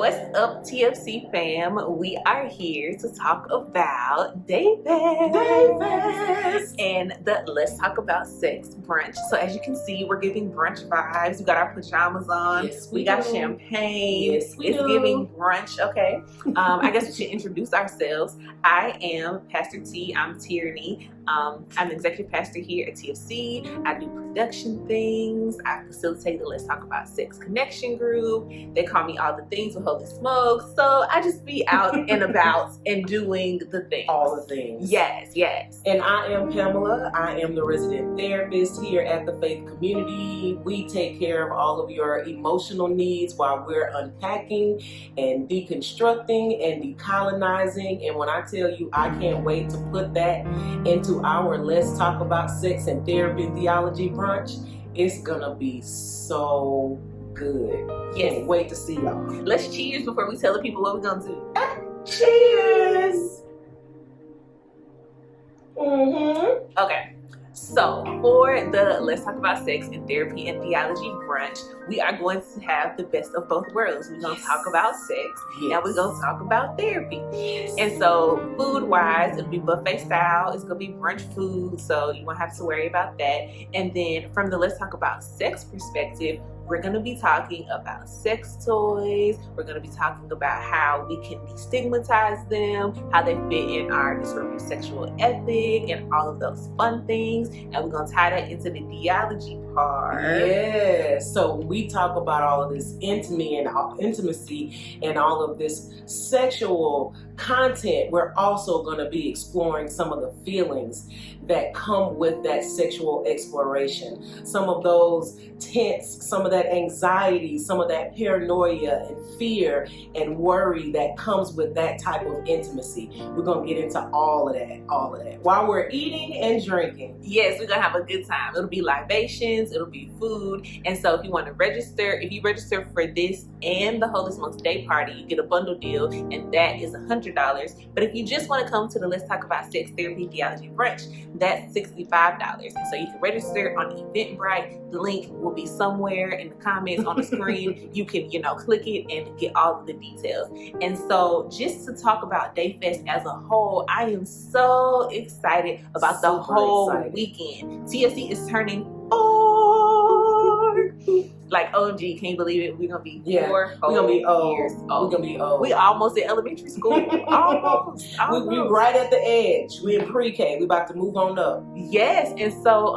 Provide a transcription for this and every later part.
What's up, TFC fam? We are here to talk about Davis and the Let's Talk About Sex brunch. So as you can see, we're giving brunch vibes. We got our pajamas on. Yes, we got champagne. Yes, we it's do. giving brunch, okay? I guess we should introduce ourselves. I am Pastor T. I'm Tierney. I'm the executive pastor here at TFC. I do production things. I facilitate the Let's Talk About Sex connection group. They call me all the things with Holy Smoke. So I just be out and about and doing the things. All the things. Yes. And I am Pamela. I am the resident therapist here at the Faith Community. We take care of all of your emotional needs while we're unpacking and deconstructing and decolonizing. And when I tell you, I can't wait to put that into our Let's Talk About Sex and Therapy and Theology brunch, it's gonna be so good. Yes. Can't wait to see y'all. Let's cheers before we tell the people what we're gonna do. Cheers! Okay. So for the Let's Talk About Sex and Therapy and Theology brunch, we are going to have the best of both worlds. We're going to talk about sex, and we're going to talk about therapy. And so food-wise, it'll be buffet style. It's going to be brunch food, so you won't have to worry about that. And then from the Let's Talk About Sex perspective, we're going to be talking about sex toys. We're going to be talking about how we can destigmatize them, how they fit in our disruptive sexual ethic, and all of those fun things. And we're going to tie that into the theology part. Yes. So when we talk about all of this intimacy and all of this sexual content, we're also going to be exploring some of the feelings that come with that sexual exploration. Some of those tense, some of that anxiety, some of that paranoia and fear and worry that comes with that type of intimacy. We're going to get into all of that while we're eating and drinking. Yes, we're going to have a good time. It'll be libations, it'll be food. And so if you want to register, if you register for this and the Holy Smokes Day Party, you get a bundle deal, and that is $100. But if you just want to come to the Let's Talk About Sex, Therapy, Theology brunch, that's $65. And so you can register on Eventbrite. The link will be somewhere in the comments on the screen. You can, click it and get all of the details. And so just to talk about Dayfest as a whole, I am so excited about the whole weekend. TFC is turning 4. Like, OMG, can't believe it. We're going to be 4 whole years old. We're going to be old. We almost in elementary school. almost. We right at the edge. We in pre-K. We about to move on up. Yes. And so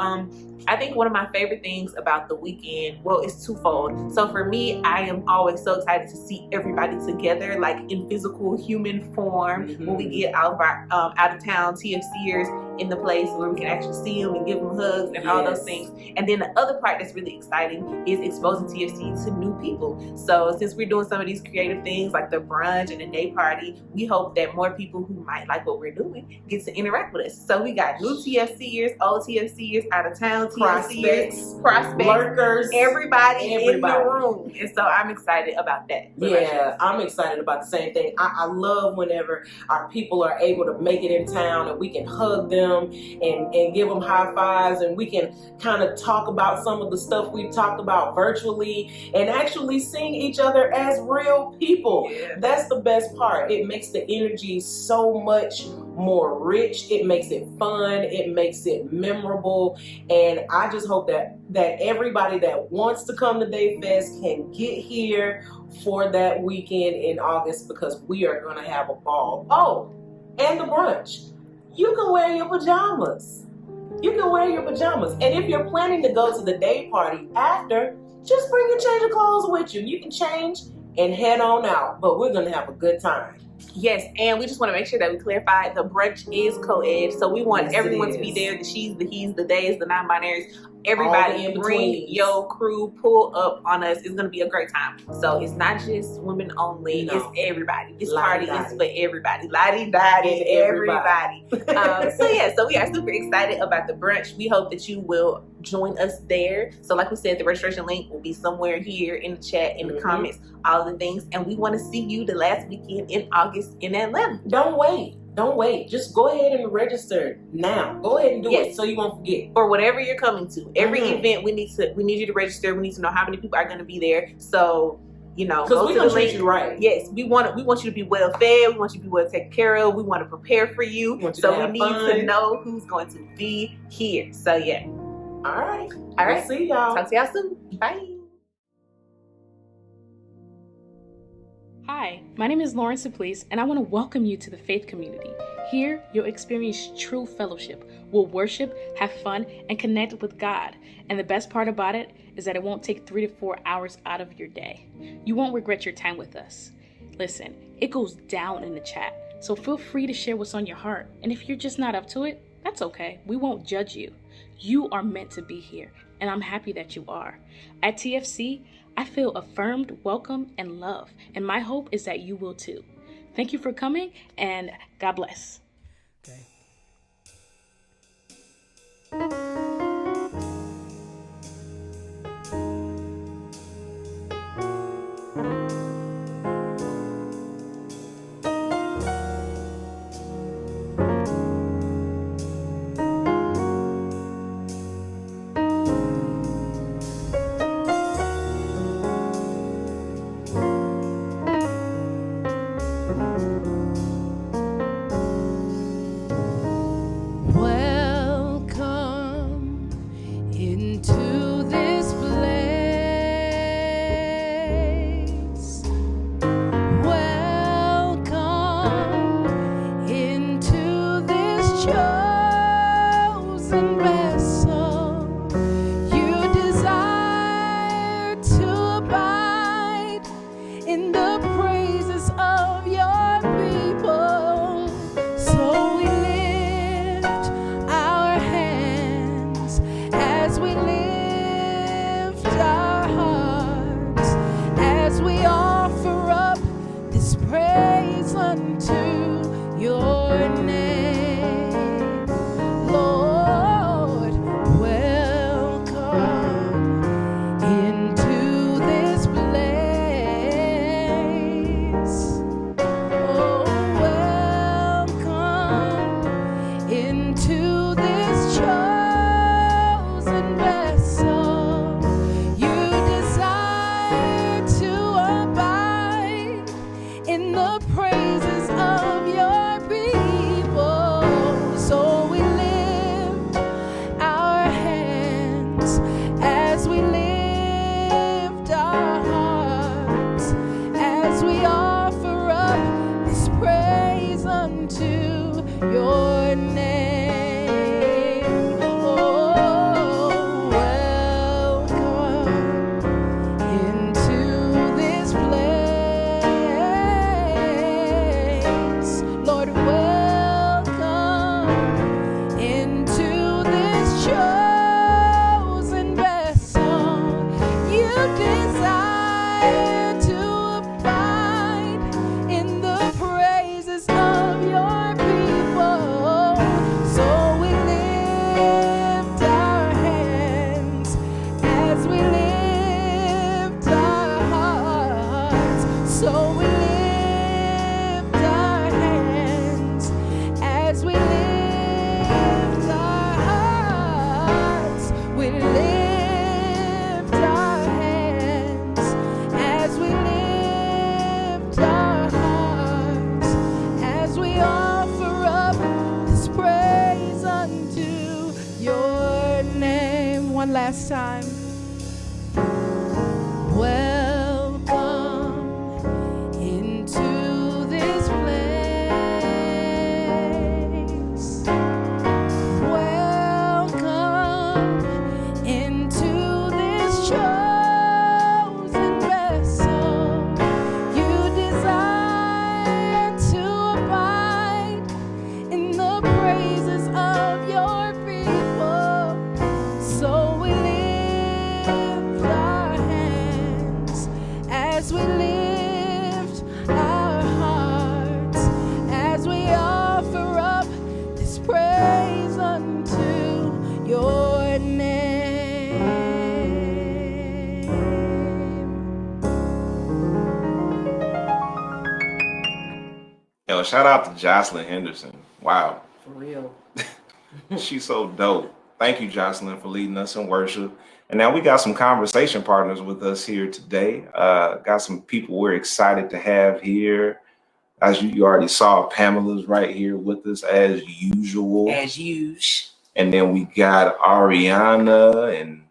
I think one of my favorite things about the weekend, well, it's twofold. So for me, I am always so excited to see everybody together, like in physical human form, when we get out of our out-of-town TFCers in the place where we can actually see them and give them hugs and all those things. And then the other part that's really exciting is exposing TFC to new people. So since we're doing some of these creative things like the brunch and the day party, we hope that more people who might like what we're doing get to interact with us. So we got new TFCers, old TFCers, out of town TFCers, prospects, lurkers, everybody in the room. And so I'm excited about that. Yeah, I'm excited about the same thing. I love whenever our people are able to make it in town and we can hug them and give them high fives, and we can kind of talk about some of the stuff we've talked about virtually and actually seeing each other as real people. Yeah. That's the best part. It makes the energy so much more rich. It makes it fun. It makes it memorable. And I just hope that everybody that wants to come to Dayfest can get here for that weekend in August, because we are going to have a ball. Oh, and the brunch. You can wear your pajamas. And if you're planning to go to the day party after, just bring a change of clothes with you. You can change and head on out. But we're going to have a good time. Yes, and we just want to make sure that we clarify the brunch is co-ed, so we want everyone to be there, the she's, the he's, the days, the non-binaries, everybody. Bring your crew, pull up on us. It's going to be a great time. So it's not just women only, it's everybody. This party is for everybody. Lottie-dottie, everybody. So we are super excited about the brunch. We hope that you will join us there. So like we said, the registration link will be somewhere here in the chat, in the comments, all of the things. And we want to see you the last weekend in August in Atlanta. Don't wait. Just go ahead and register now. Go ahead and do it so you won't forget. For whatever you're coming to. Every event, we need you to register. We need to know how many people are going to be there. So Because we're going to treat you right. Yes, we want you to be well fed. We want you to be well taken care of. We want to prepare for you. So we need to know who's going to be here. So yeah. All right. We'll see y'all. Talk to y'all soon. Bye. Hi, my name is Lauren Supplice, and I want to welcome you to the Faith Community. Here, you'll experience true fellowship. We'll worship, have fun, and connect with God. And the best part about it is that it won't take 3 to 4 hours out of your day. You won't regret your time with us. Listen, it goes down in the chat, so feel free to share what's on your heart. And if you're just not up to it, that's okay. We won't judge you. You are meant to be here, and I'm happy that you are. At TFC, I feel affirmed, welcome, and loved, and my hope is that you will too. Thank you for coming, and God bless. Okay. last time. Welcome into this place. Welcome into this chosen vessel. You desire to abide in the praises of your people. So we lift our hands as we lift our hearts, as we offer up this praise unto your name. Yo, shout out to Jocelyn Henderson. Wow. For real. She's so dope. Thank you, Jocelyn, for leading us in worship. And now we got some conversation partners with us here today. Got some people we're excited to have here. As you already saw, Pamela's right here with us as usual. As usual. And then we got Ariana and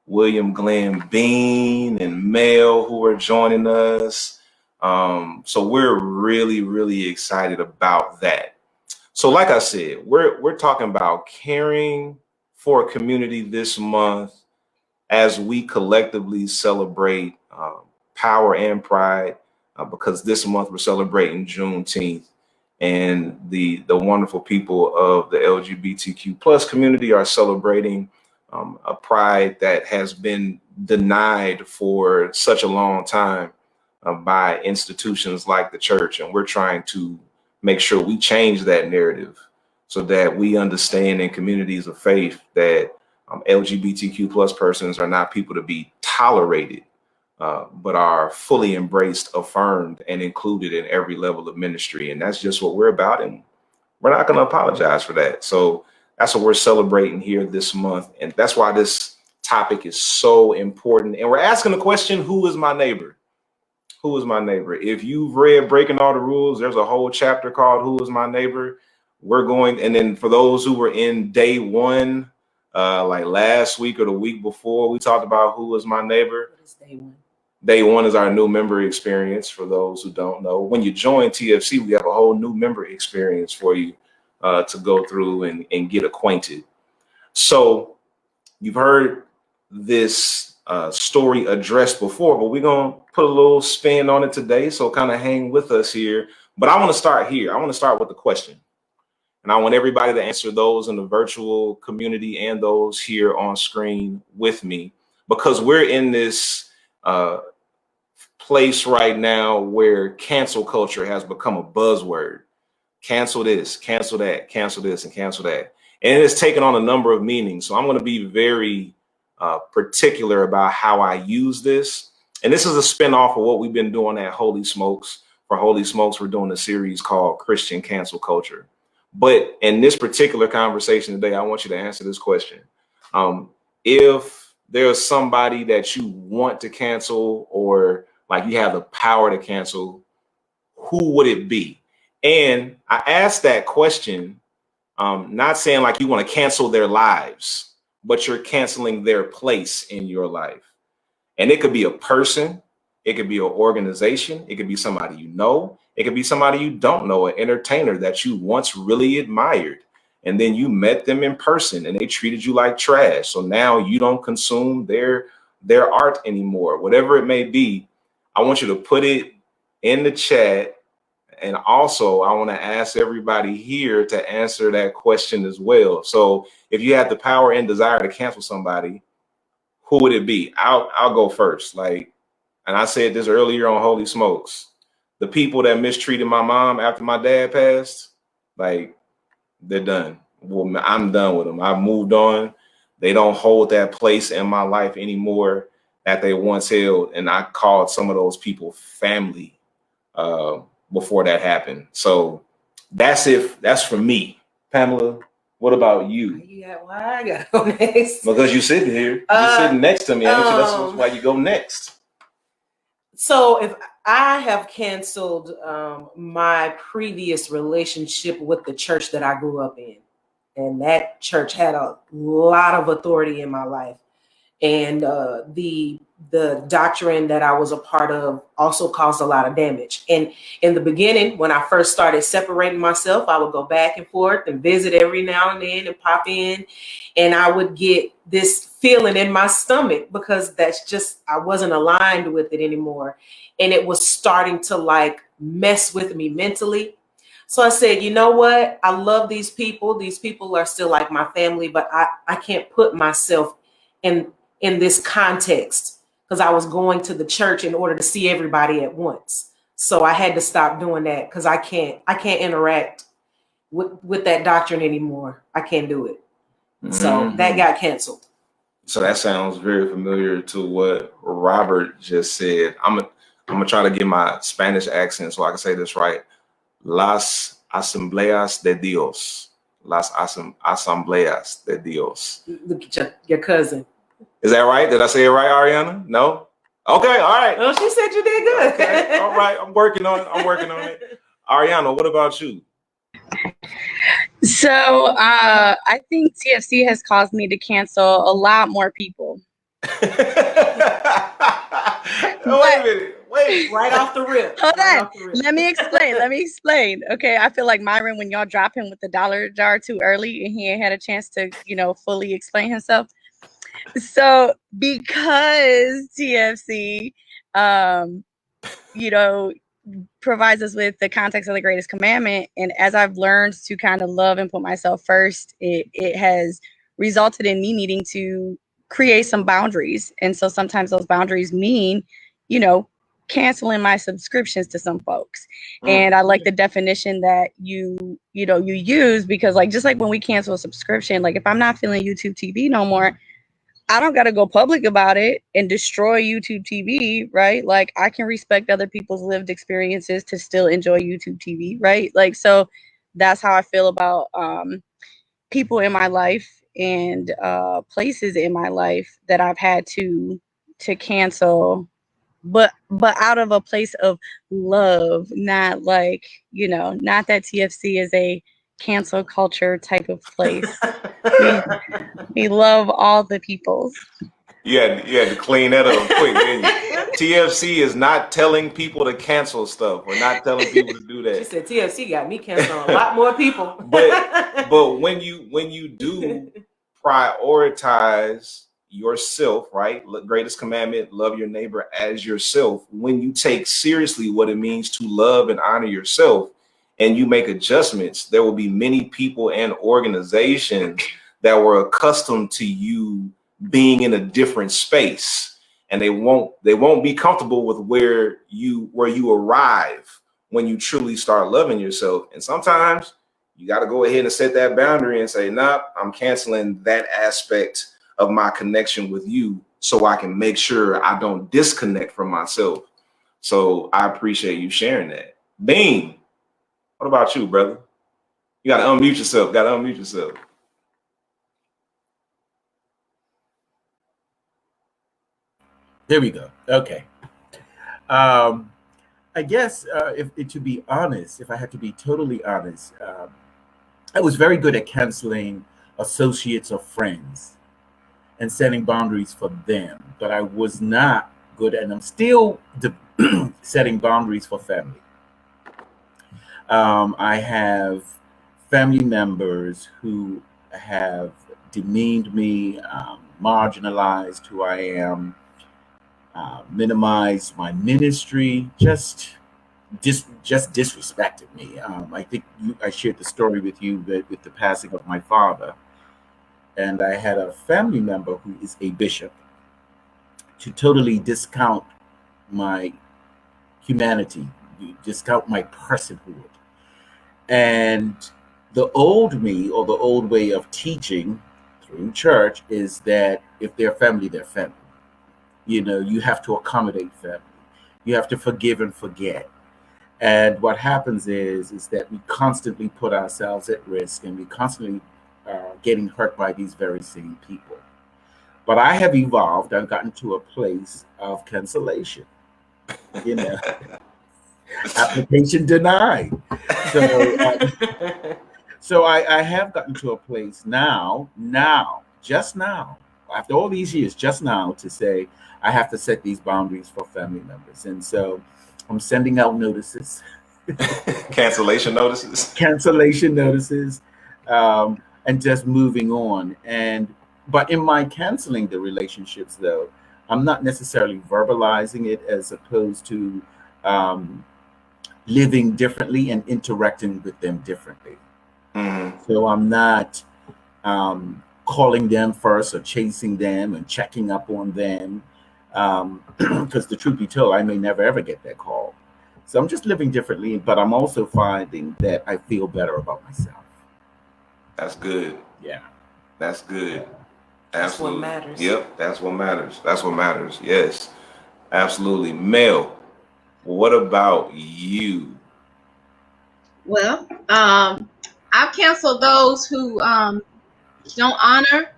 William Glenn Bean and Mel who are joining us. So we're really, really excited about that. So like I said, we're talking about caring for a community this month as we collectively celebrate power and pride, because this month we're celebrating Juneteenth, and the wonderful people of the LGBTQ plus community are celebrating a pride that has been denied for such a long time by institutions like the church. And we're trying to make sure we change that narrative so that we understand in communities of faith that LGBTQ plus persons are not people to be tolerated, but are fully embraced, affirmed, and included in every level of ministry. And that's just what we're about. And we're not going to apologize for that. So that's what we're celebrating here this month. And that's why this topic is so important. And we're asking the question, who is my neighbor? Who is my neighbor? If you've read Breaking All the Rules, there's a whole chapter called Who is My Neighbor? We're going, and then for those who were in day one, like last week or the week before, we talked about who is my neighbor. What is day one? Day one is our new member experience. For those who don't know, when you join TFC, we have a whole new member experience for you to go through and get acquainted. So you've heard this story addressed before, but we're going to put a little spin on it today. So kind of hang with us here. But I want to start here. I want to start with the question. And I want everybody to answer those in the virtual community and those here on screen with me, because we're in this place right now where cancel culture has become a buzzword. Cancel this, cancel that, cancel this, and cancel that. And it has taken on a number of meanings. So I'm going to be very particular about how I use this. And this is a spinoff of what we've been doing at Holy Smokes. For Holy Smokes, we're doing a series called Christian Cancel Culture. But in this particular conversation today, I want you to answer this question. If there's somebody that you want to cancel, or like you have the power to cancel, who would it be? And I asked that question, not saying like you want to cancel their lives, but you're canceling their place in your life. And it could be a person, it could be an organization, it could be somebody you know, it could be somebody you don't know, an entertainer that you once really admired, and then you met them in person and they treated you like trash. So now you don't consume their art anymore. Whatever it may be, I want you to put it in the chat. And also, I want to ask everybody here to answer that question as well. So if you had the power and desire to cancel somebody, who would it be? I'll go first. Like, and I said this earlier on Holy Smokes, the people that mistreated my mom after my dad passed, like, they're done. Well, I'm done with them. I've moved on. They don't hold that place in my life anymore that they once held. And I called some of those people family before that happened. So that's for me. Pamela, what about you? Why I gotta go next? Because you're sitting here. You're sitting next to me. That's why you go next. So if I have canceled my previous relationship with the church that I grew up in, and that church had a lot of authority in my life, and the doctrine that I was a part of also caused a lot of damage. And in the beginning, when I first started separating myself, I would go back and forth and visit every now and then and pop in, and I would get this feeling in my stomach because that's just, I wasn't aligned with it anymore. And it was starting to like mess with me mentally. So I said, you know what? I love these people. These people are still like my family, but I can't put myself in this context because I was going to the church in order to see everybody at once. So I had to stop doing that because I can't interact with that doctrine anymore. I can't do it. So that got canceled. So that sounds very familiar to what Robert just said. I'm gonna try to get my Spanish accent so I can say this right. Las Asambleas de Dios. las asambleas de Dios. Look at your cousin. Is that right? Did I say it right, Ariana? No? Okay, all right. Oh, she said you did good. Okay, all right. I'm working on it. Ariana, what about you? So I think TFC has caused me to cancel a lot more people. Wait a minute. Wait. Right off the rip. Hold Right on. off the rip. Let me explain. Okay, I feel like Myron, when y'all drop him with the dollar jar too early and he ain't had a chance to, fully explain himself. So because TFC, provides us with the context of the greatest commandment, and as I've learned to kind of love and put myself first, it has resulted in me needing to create some boundaries. And so sometimes those boundaries mean, canceling my subscriptions to some folks. And I like the definition that you use, because just like when we cancel a subscription, like if I'm not feeling YouTube TV no more, I don't got to go public about it and destroy YouTube TV, right? Like I can respect other people's lived experiences to still enjoy YouTube TV, right? Like, so that's how I feel about people in my life and places in my life that I've had to cancel, but out of a place of love, not like, not that TFC is a cancel culture type of place. We love all the peoples. You had to clean that up quick, didn't you? TFC is not telling people to cancel stuff. We're not telling people to do that. She said TFC got me canceling a lot more people. But when you do prioritize yourself, right? Greatest commandment, love your neighbor as yourself. When you take seriously what it means to love and honor yourself, and you make adjustments, there will be many people and organizations that were accustomed to you being in a different space, and they won't be comfortable with where you arrive when you truly start loving yourself. And sometimes you got to go ahead and set that boundary and say, nah, I'm canceling that aspect of my connection with you so I can make sure I don't disconnect from myself. So I appreciate you sharing that. Bean, what about you, brother? You got to unmute yourself. There we go. Okay. I guess to be honest, if I had to be totally honest, I was very good at canceling associates or friends and setting boundaries for them, but I was not good, and I'm still setting boundaries for family. I have family members who have demeaned me, marginalized who I am, minimized my ministry, just disrespected me. I think I shared the story with you with the passing of my father, and I had a family member who is a bishop to totally discount my humanity, discount my personhood. And the old me, or the old way of teaching through church, is that if they're family, they're family. You have to accommodate family. You have to forgive and forget. And what happens is that we constantly put ourselves at risk, and we constantly getting hurt by these very same people. But I have evolved. I've gotten to a place of cancellation. Application denied. So I have gotten to a place now, just now, after all these years, just now, to say I have to set these boundaries for family members. And so I'm sending out notices. Cancellation notices. And just moving on. But in my canceling the relationships, though, I'm not necessarily verbalizing it, as opposed to living differently and interacting with them differently. So I'm not calling them first or chasing them and checking up on them, because the truth be told, I may never ever get that call. So I'm just living differently, but I'm also finding that I feel better about myself. That's good. Yeah. That's good. That's Absolutely. what matters. Yep, that's what matters. Yes, absolutely. Mel, what about you? Well, I've canceled those who don't honor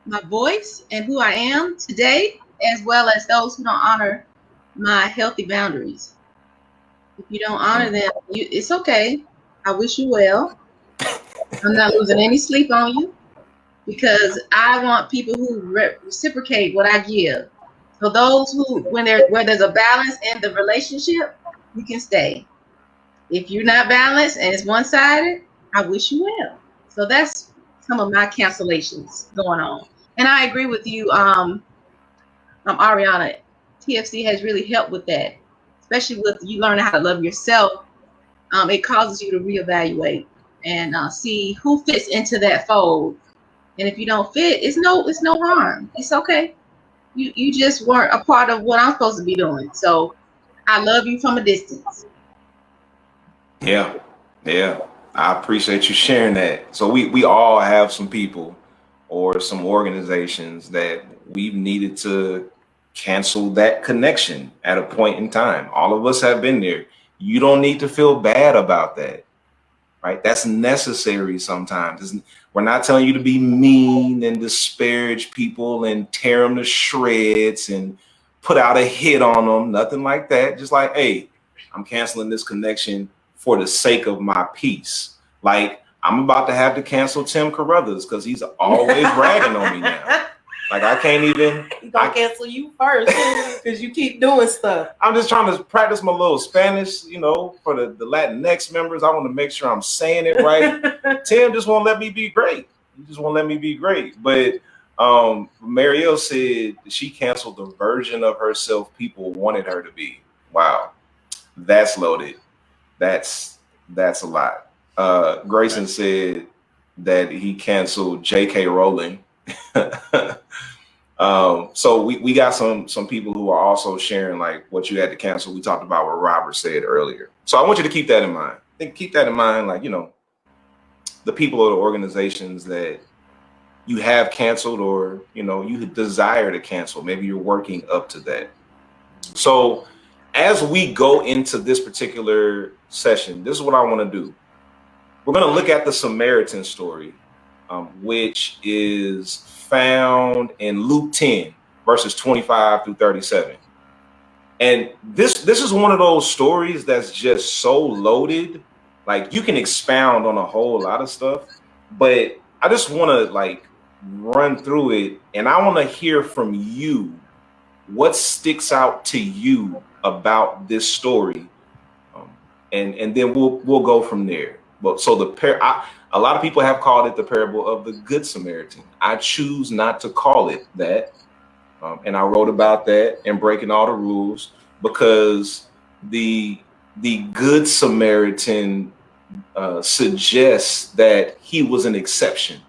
my voice and who I am today, as well as those who don't honor my healthy boundaries. If you don't honor them, it's okay. I wish you well. I'm not losing any sleep on you, because I want people who reciprocate what I give. So those who, where there's a balance in the relationship, you can stay. If you're not balanced and it's one-sided, I wish you well. So that's some of my cancellations going on. And I agree with you, Ariana. TFC has really helped with that, especially with you learning how to love yourself. It causes you to reevaluate and see who fits into that fold. And if you don't fit, it's no harm. It's okay. You just weren't a part of what I'm supposed to be doing. So I love you from a distance. Yeah. I appreciate you sharing that. So we all have some people or some organizations that we've needed to cancel that connection at a point in time. All of us have been there. You don't need to feel bad about that, right? That's necessary sometimes. We're not telling you to be mean and disparage people and tear them to shreds and put out a hit on them. Nothing like that. Just like, hey, I'm canceling this connection for the sake of my peace. Like, I'm about to have to cancel Tim Carruthers because he's always bragging on me now. Like, I can't even. He's gonna cancel you first because you keep doing stuff. I'm just trying to practice my little Spanish, for the Latinx members. I want to make sure I'm saying it right. Tim just won't let me be great. He just won't let me be great. But Marielle said she canceled the version of herself people wanted her to be. Wow, that's loaded. That's a lot. Grayson said that he canceled J.K. Rowling. So we got some people who are also sharing like what you had to cancel. We talked about what Robert said earlier. So I want you to keep that in mind. Keep that in mind, like, the people or the organizations that you have canceled or, you desire to cancel. Maybe you're working up to that. So as we go into this particular session, this is what I want to do. We're going to look at the Samaritan story, which is found in Luke 10, verses 25 through 37. And this is one of those stories that's just so loaded. Like, you can expound on a whole lot of stuff, but I just want to run through it. And I want to hear from you what sticks out to you about this story. And then we'll go from there. But so a lot of people have called it the parable of the Good Samaritan. I choose not to call it that. And I wrote about that and breaking all the rules because the Good Samaritan suggests that he was an exception,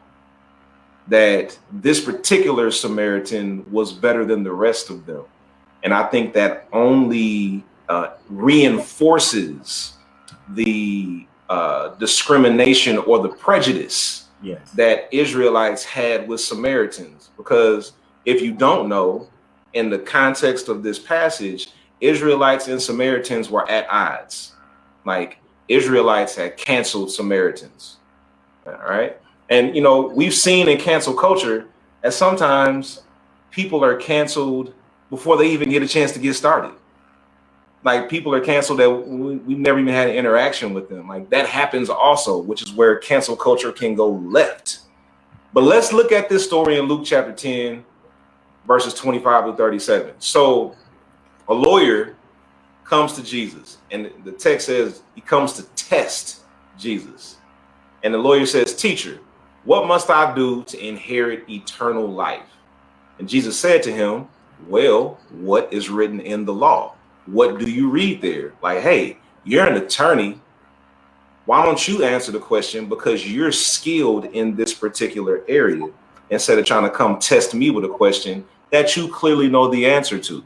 that this particular Samaritan was better than the rest of them. And I think that only reinforces the discrimination or the prejudice that Israelites had with Samaritans. Because if you don't know, in the context of this passage, Israelites and Samaritans were at odds. Like, Israelites had canceled Samaritans. All right. And, we've seen in cancel culture that sometimes people are canceled before they even get a chance to get started. Like, people are canceled that we've never even had an interaction with them. Like, that happens also, which is where cancel culture can go left. But let's look at this story in Luke chapter 10, verses 25 to 37. So a lawyer comes to Jesus, and the text says he comes to test Jesus. And the lawyer says, "Teacher, what must I do to inherit eternal life?" And Jesus said to him, "Well, what is written in the law? What do you read there?" Like, hey, you're an attorney. Why don't you answer the question? Because you're skilled in this particular area, instead of trying to come test me with a question that you clearly know the answer to.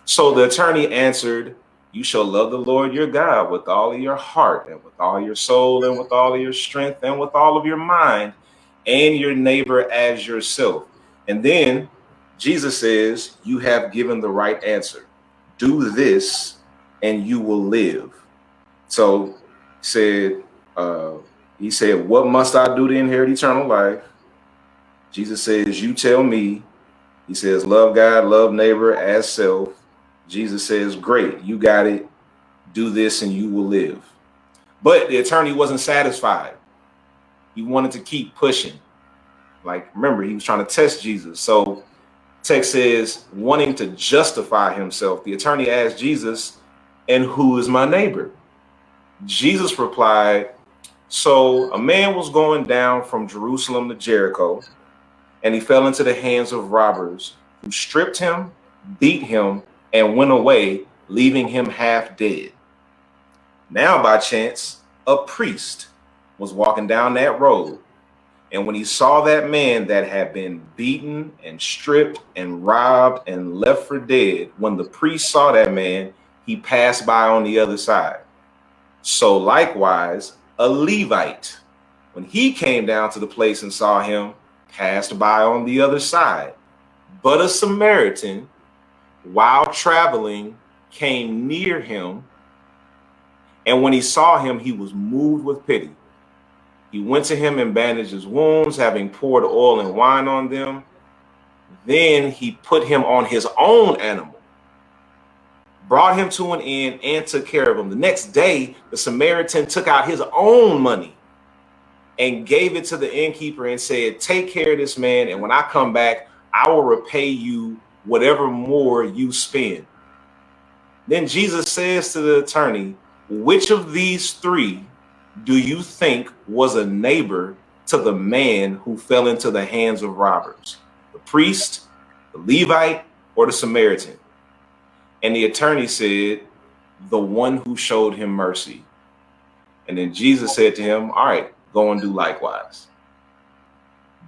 So the attorney answered, "You shall love the Lord your God with all of your heart and with all your soul and with all of your strength and with all of your mind, and your neighbor as yourself." And then Jesus says, "You have given the right answer. Do this and you will live." So said, He said, what must I do to inherit eternal life? Jesus says, you tell me. He says, love God, love neighbor as self. Jesus says, great, you got it. Do this and you will live. But the attorney wasn't satisfied. He wanted to keep pushing. Like, remember, he was trying to test Jesus. So text says, wanting to justify himself, the attorney asked Jesus, and who is my neighbor? Jesus replied, so a man was going down from Jerusalem to Jericho, and he fell into the hands of robbers who stripped him, beat him, and went away, leaving him half dead. Now, by chance, a priest was walking down that road. And when he saw that man that had been beaten and stripped and robbed and left for dead, when the priest saw that man, he passed by on the other side. So likewise, a Levite, when he came down to the place and saw him, passed by on the other side. But a Samaritan, while traveling, came near him. And when he saw him, he was moved with pity. He went to him and bandaged his wounds, having poured oil and wine on them. Then he put him on his own animal, brought him to an inn, and took care of him. The next day, the Samaritan took out his own money and gave it to the innkeeper and said, take care of this man, and when I come back, I will repay you whatever more you spend. Then Jesus says to the attorney, which of these three do you think was a neighbor to the man who fell into the hands of robbers? The priest, the Levite, or the Samaritan? And the attorney said, the one who showed him mercy. And then Jesus said to him, all right, go and do likewise.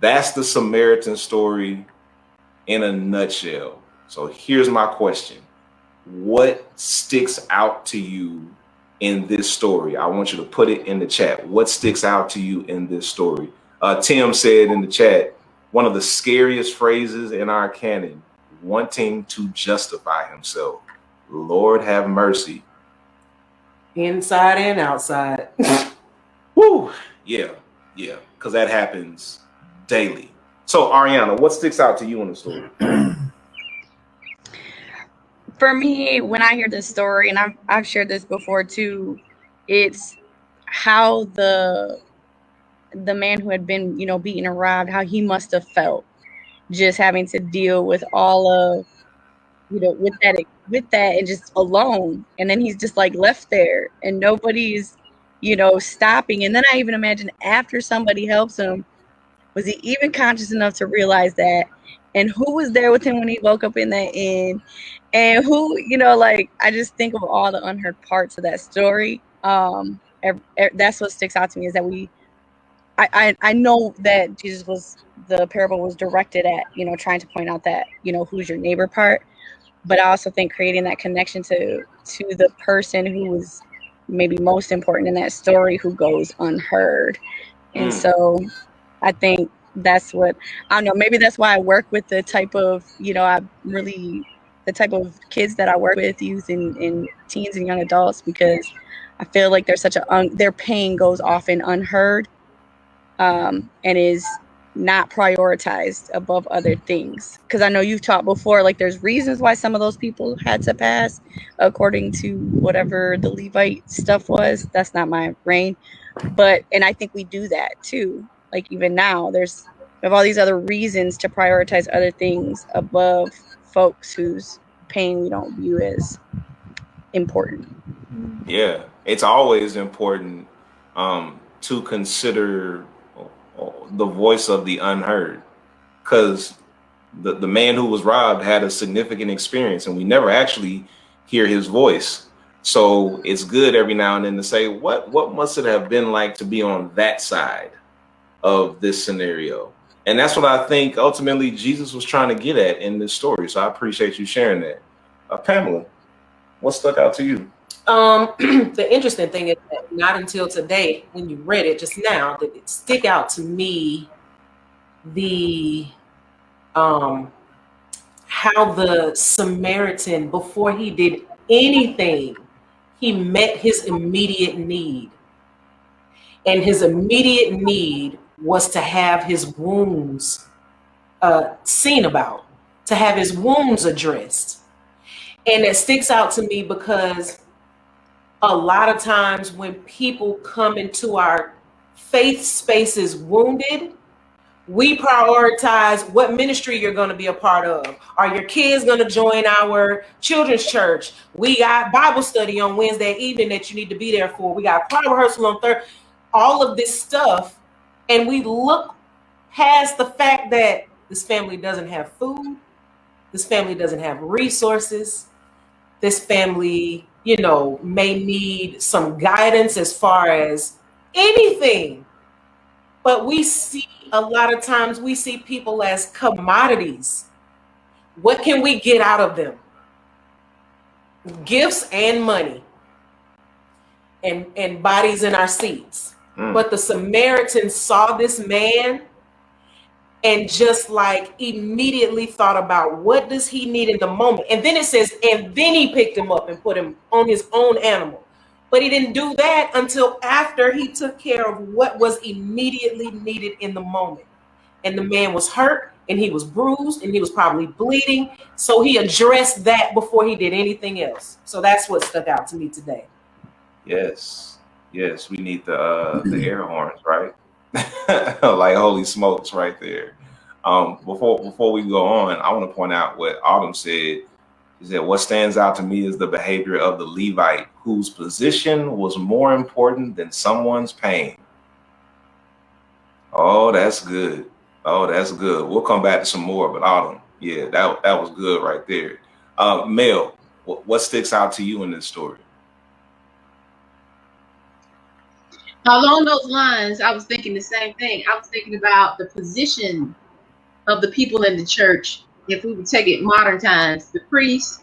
That's the Samaritan story in a nutshell. So here's my question. What sticks out to you in this story? I want you to put it in the chat. What sticks out to you in this story? Tim said in the chat, one of the scariest phrases in our canon, wanting to justify himself. Lord have mercy. Inside and outside. Woo. Yeah, because that happens daily. So Ariana, what sticks out to you in the story? For me, when I hear this story, and I've shared this before too, it's how the man who had been, beaten and robbed, how he must have felt just having to deal with all of, with that and just alone. And then he's just like left there and nobody's, stopping. And then I even imagine after somebody helps him, was he even conscious enough to realize that? And who was there with him when he woke up in that inn? And who, I just think of all the unheard parts of that story. That's what sticks out to me, is that I know that the parable was directed at, trying to point out that, who's your neighbor part. But I also think creating that connection to the person who was maybe most important in that story, who goes unheard. And so I think that's what, I don't know, maybe that's why I work with the type of, the type of kids that I work with, youth and teens and young adults, because I feel like there's their pain goes often unheard, and is not prioritized above other things. Because I know you've taught before, like there's reasons why some of those people had to pass according to whatever the Levite stuff was. That's not my brain. And I think we do that too. Like even now, we have all these other reasons to prioritize other things above folks whose pain we don't view as important. Yeah, it's always important to consider the voice of the unheard, because the man who was robbed had a significant experience and we never actually hear his voice. So it's good every now and then to say, what must it have been like to be on that side of this scenario? And that's what I think ultimately Jesus was trying to get at in this story. So I appreciate you sharing that. Pamela, what stuck out to you? The interesting thing is that not until today, when you read it just now, did it stick out to me the how the Samaritan, before he did anything, he met his immediate need. and his immediate need was to have his wounds seen about, to have his wounds addressed. And it sticks out to me because a lot of times when people come into our faith spaces wounded, we prioritize what ministry you're going to be a part of. Are your kids going to join our children's church? We got Bible study on Wednesday evening that you need to be there for. We got choir rehearsal on Thursday. All of this stuff. And we look past the fact that this family doesn't have food. This family doesn't have resources. This family, you know, may need some guidance as far as anything. But we see, a lot of times we see people as commodities. What can we get out of them? Gifts and money and bodies in our seats. But the Samaritans saw this man and just like immediately thought about what does he need in the moment. And then it says, and then he picked him up and put him on his own animal. But he didn't do that until after he took care of what was immediately needed in the moment. And the man was hurt and he was bruised and he was probably bleeding. So he addressed that before he did anything else. So that's what stuck out to me today. Yes, we need the air horns, right? Like holy smokes right there. Before we go on, I want to point out what Autumn said. He said, what stands out to me is the behavior of the Levite, whose position was more important than someone's pain. Oh, that's good. We'll come back to some more, but Autumn, yeah, that was good right there. Mel, what sticks out to you in this story? Along those lines, I was thinking the same thing. I was thinking about the position of the people in the church. If we would take it modern times, the priests,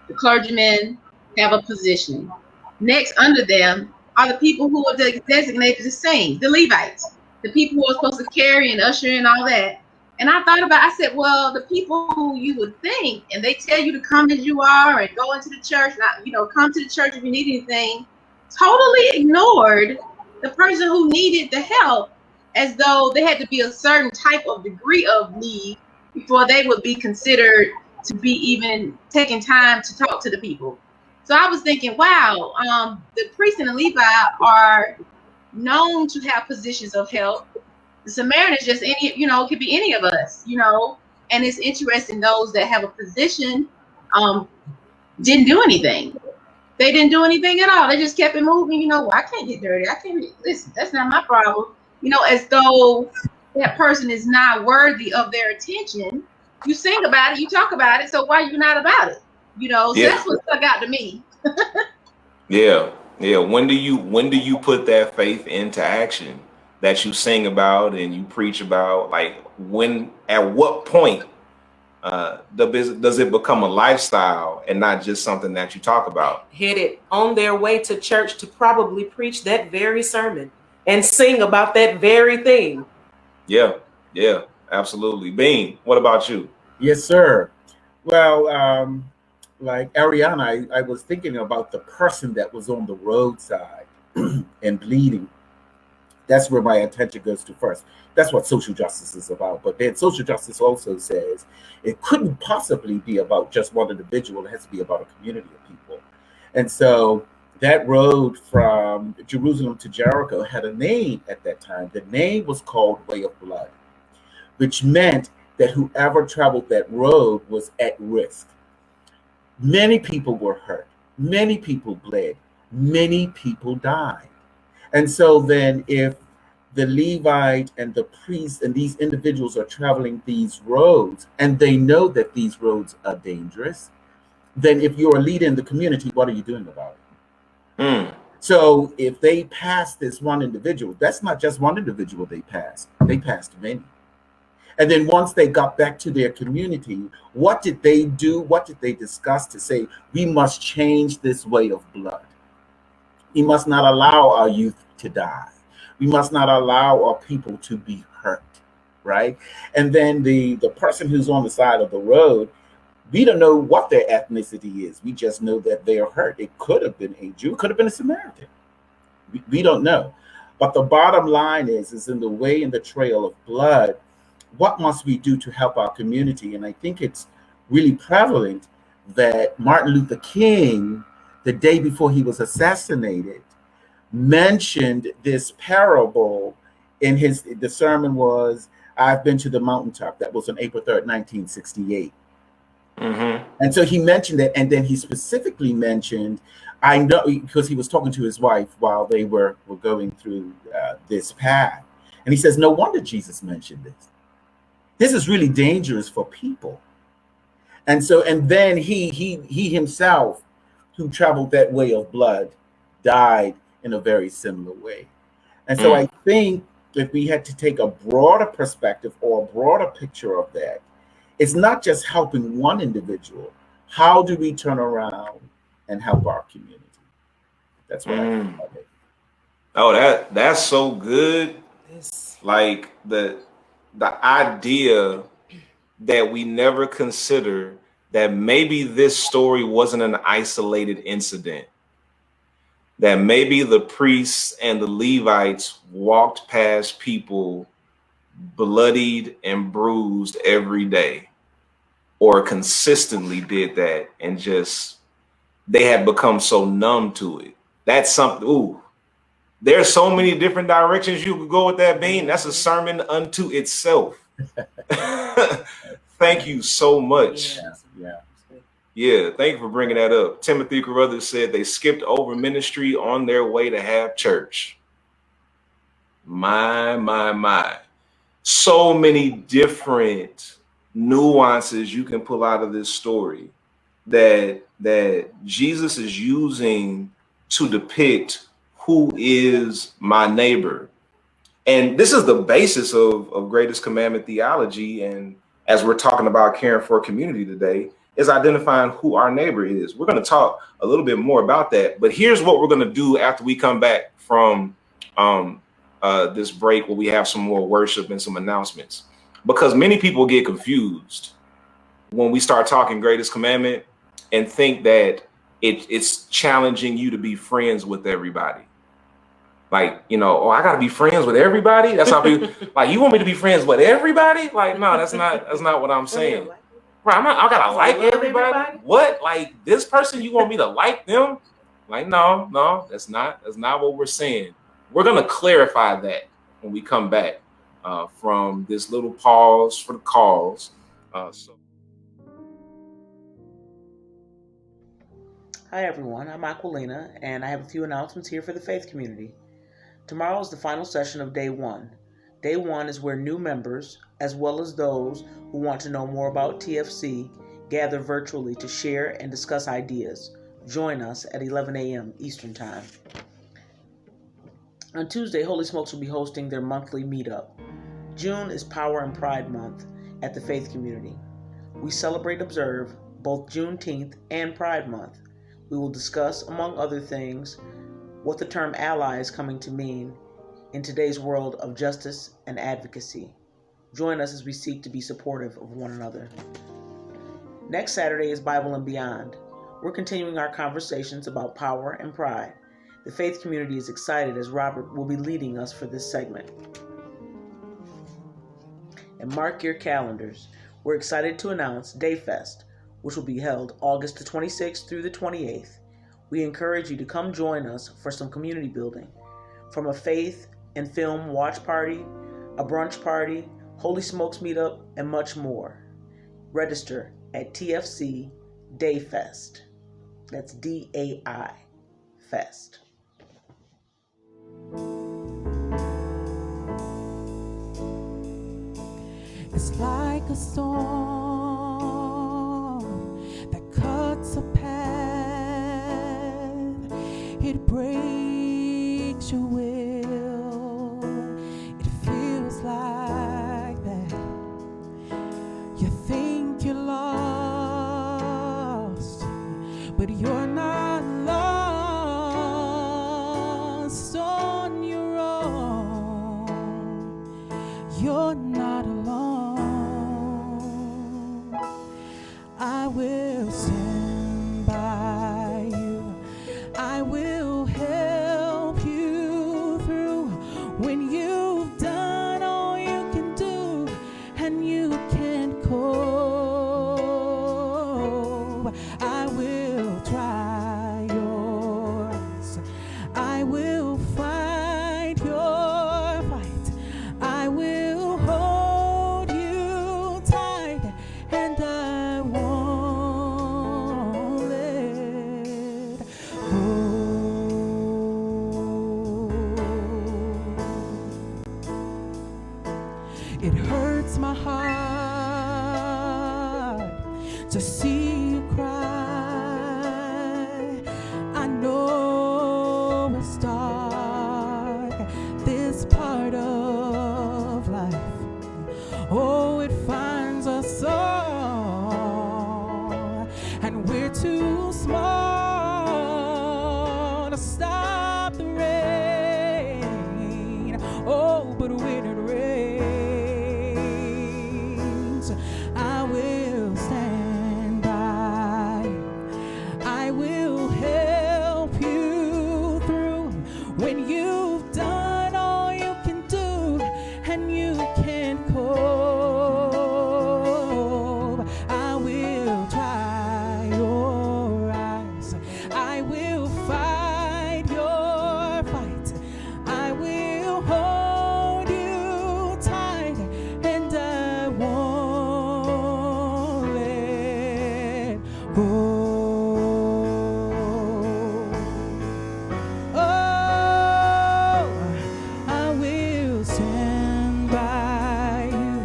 the clergymen have a position. Next under them are the people who are designated the saints, the Levites, the people who are supposed to carry and usher and all that. And I thought about, I said, well, the people who you would think, and they tell you to come as you are and go into the church, not, come to the church if you need anything, totally ignored the person who needed the help as though they had to be a certain type of degree of need before they would be considered to be even taking time to talk to the people. So I was thinking, wow, the priests and the Levite are known to have positions of help. The Samaritan is just any, could be any of us, and it's interesting those that have a position didn't do anything. They didn't do anything at all. They just kept it moving. Well, I can't get dirty. I can't listen. That's not my problem. As though that person is not worthy of their attention. You sing about it, you talk about it, so why are you not about it? So that's what stuck out to me. Yeah. When do you put that faith into action that you sing about and you preach about? Like at what point does it become a lifestyle and not just something that you talk about? Hit it on their way to church to probably preach that very sermon and sing about that very thing. Yeah, absolutely. Bean, what about you? Yes, sir. Well, like Ariana, I was thinking about the person that was on the roadside and bleeding. That's where my attention goes to first. That's what social justice is about. But then social justice also says it couldn't possibly be about just one individual. It has to be about a community of people. And so that road from Jerusalem to Jericho had a name at that time. The name was called Way of Blood, which meant that whoever traveled that road was at risk. Many people were hurt. Many people bled. Many people died. And so then if the Levite and the priest and these individuals are traveling these roads and they know that these roads are dangerous, then if you're a leader in the community, what are you doing about it? So if they passed this one individual, that's not just one individual they passed many. And then once they got back to their community, what did they do? What did they discuss to say, we must change this way of blood? We must not allow our youth to die. We must not allow our people to be hurt, right? And then the person who's on the side of the road, we don't know what their ethnicity is. We just know that they are hurt. It could have been a Jew, could have been a Samaritan. We don't know. But the bottom line is in the way in the trail of blood, what must we do to help our community? And I think it's really prevalent that Martin Luther King, the day before he was assassinated, mentioned this parable in the sermon was, I've been to the mountaintop. That was on April 3rd, 1968. Mm-hmm. And so he mentioned it, and then he specifically mentioned, I know, because he was talking to his wife while they were going through this path. And he says, no wonder Jesus mentioned this. This is really dangerous for people. And so, and then he himself, who traveled that way of blood, died in a very similar way. And so I think if we had to take a broader perspective or a broader picture of that, it's not just helping one individual. How do we turn around and help our community? That's what I think of it. Oh, that's so good. Like the idea that we never consider that maybe this story wasn't an isolated incident. That maybe the priests and the Levites walked past people bloodied and bruised every day, or consistently did that, and just they had become so numb to it. That's something. Ooh, there's so many different directions you could go with that, Bean. That's a sermon unto itself. Thank you so much. Yeah, thank you for bringing that up. Timothy Carruthers said they skipped over ministry on their way to have church. My. So many different nuances you can pull out of this story that Jesus is using to depict who is my neighbor. And this is the basis of Greatest Commandment Theology. And as we're talking about caring for a community today, is identifying who our neighbor is. We're going to talk a little bit more about that. But here's what we're going to do after we come back from this break, where we have some more worship and some announcements. Because many people get confused when we start talking Greatest Commandment and think that it's challenging you to be friends with everybody. Like, you know, oh, I got to be friends with everybody. That's how people, like, you want me to be friends with everybody? Like, no, that's not what I'm saying. Right, I gotta like everybody. What? Like, this person, you want me to like them? Like, no, that's not what we're saying. We're gonna clarify that when we come back from this little pause for the calls. Hi everyone, I'm Aquilina, and I have a few announcements here for the Faith Community. Tomorrow is the final session of Day 1. Day 1 is where new members, as well as those who want to know more about TFC, gather virtually to share and discuss ideas. Join us at 11 a.m. Eastern Time. On Tuesday, Holy Smokes will be hosting their monthly meetup. June is Power and Pride Month at the Faith Community. We celebrate and observe both Juneteenth and Pride Month. We will discuss, among other things, what the term ally is coming to mean in today's world of justice and advocacy. Join us as we seek to be supportive of one another. Next Saturday is Bible and Beyond. We're continuing our conversations about power and pride. The Faith Community is excited as Robert will be leading us for this segment. And mark your calendars. We're excited to announce Dayfest, which will be held August the 26th through the 28th. We encourage you to come join us for some community building. From a faith and film watch party, a brunch party, Holy Smokes meetup, and much more. Register at TFC Dayfest. That's DAI Fest. It's like a storm that cuts a path. It breaks your will. It feels like that. You think you're lost, but you're not lost on your own. You're not alone. I will stand by you. I will help you through and you can't cope. I will try yours. I will fight your fight. I will hold you tight, and I won't let go. It hurts my heart to see you cry. I know it's dark, this part of life. Oh, it finds us all, and we're too small to stop the rain. Oh, but when it rains, I will stand by. I will help you through when you've done all you can do and you can't cope. I will dry your eyes. I will fight your fight. I will hold you tight, and I won't let go. Oh, I will stand by you.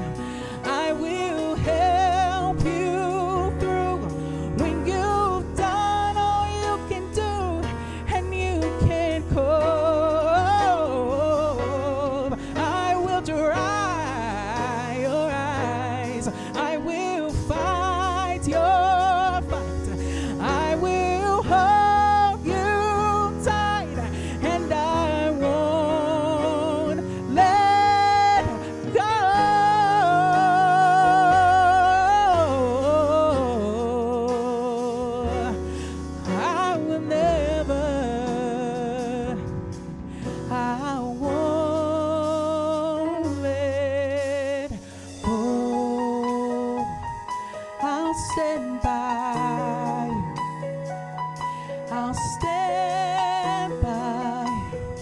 I will help you through when you've done all you can do and you can't cope. I will dry your eyes. I will fight your fight. I will hold you tight, and I won't let go. I will never, I won't let go. I'll stand by you. I'll stand by you,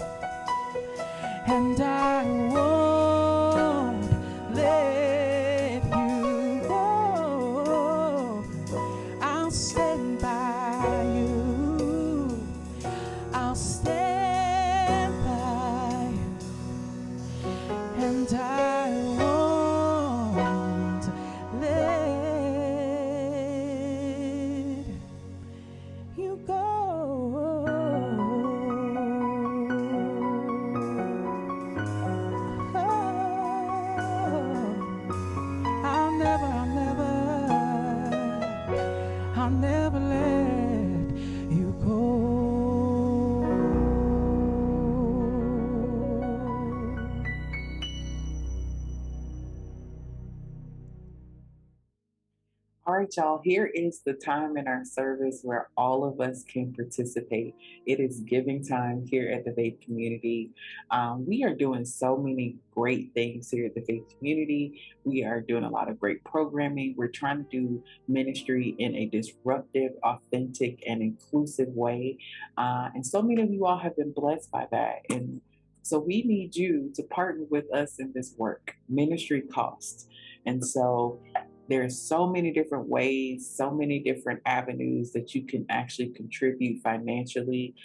and I won't let you go. I'll stand by you. I'll stand by you, and I won't let you go. I'll never let you go. All right, y'all, here is the time in our service where all of us can participate. It is giving time here at the Faith Community. We are doing so many great things here at the Faith Community. We are doing a lot of great programming. We're trying to do ministry in a disruptive, authentic, and inclusive way. And so many of you all have been blessed by that. And so we need you to partner with us in this work. Ministry costs. And so there's so many different ways, so many different avenues that you can actually contribute financially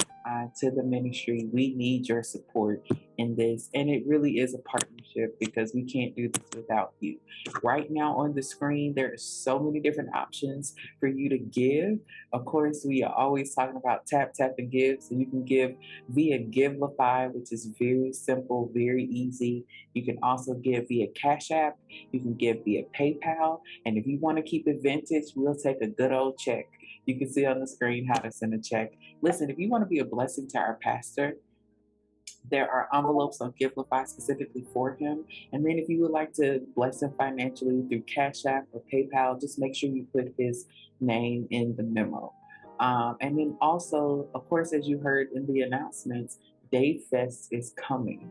to the ministry. We need your support in this, and it really is a partnership because we can't do this without you. Right now on the screen, there are so many different options for you to give. Of course, we are always talking about tap, and give, so you can give via Givelify, which is very simple, very easy. You can also give via CashApp. You can give via PayPal. And if you want to keep it vintage, we'll take a good old check. You can see on the screen how to send a check. Listen, if you want to be a blessing to our pastor, there are envelopes on Givelify specifically for him. And then if you would like to bless him financially through Cash App or PayPal, just make sure you put his name in the memo. And then also, of course, as you heard in the announcements, Dave Fest is coming.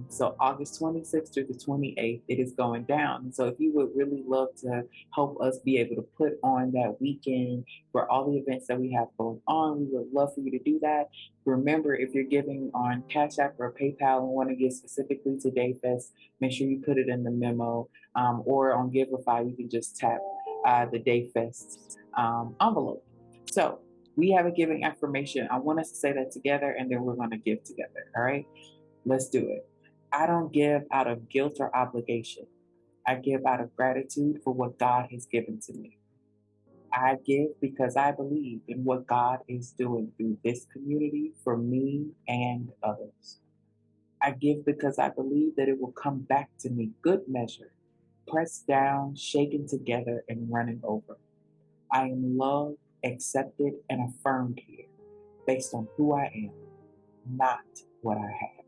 So August 26th through the 28th, it is going down. And so if you would really love to help us be able to put on that weekend for all the events that we have going on, we would love for you to do that. Remember, if you're giving on CashApp or PayPal and want to give specifically to Dayfest, make sure you put it in the memo, or on Givelify, you can just tap the Dayfest envelope. So we have a giving affirmation. I want us to say that together, and then we're going to give together. All right, let's do it. I don't give out of guilt or obligation. I give out of gratitude for what God has given to me. I give because I believe in what God is doing through this community for me and others. I give because I believe that it will come back to me, good measure, pressed down, shaken together, and running over. I am loved, accepted, and affirmed here based on who I am, not what I have.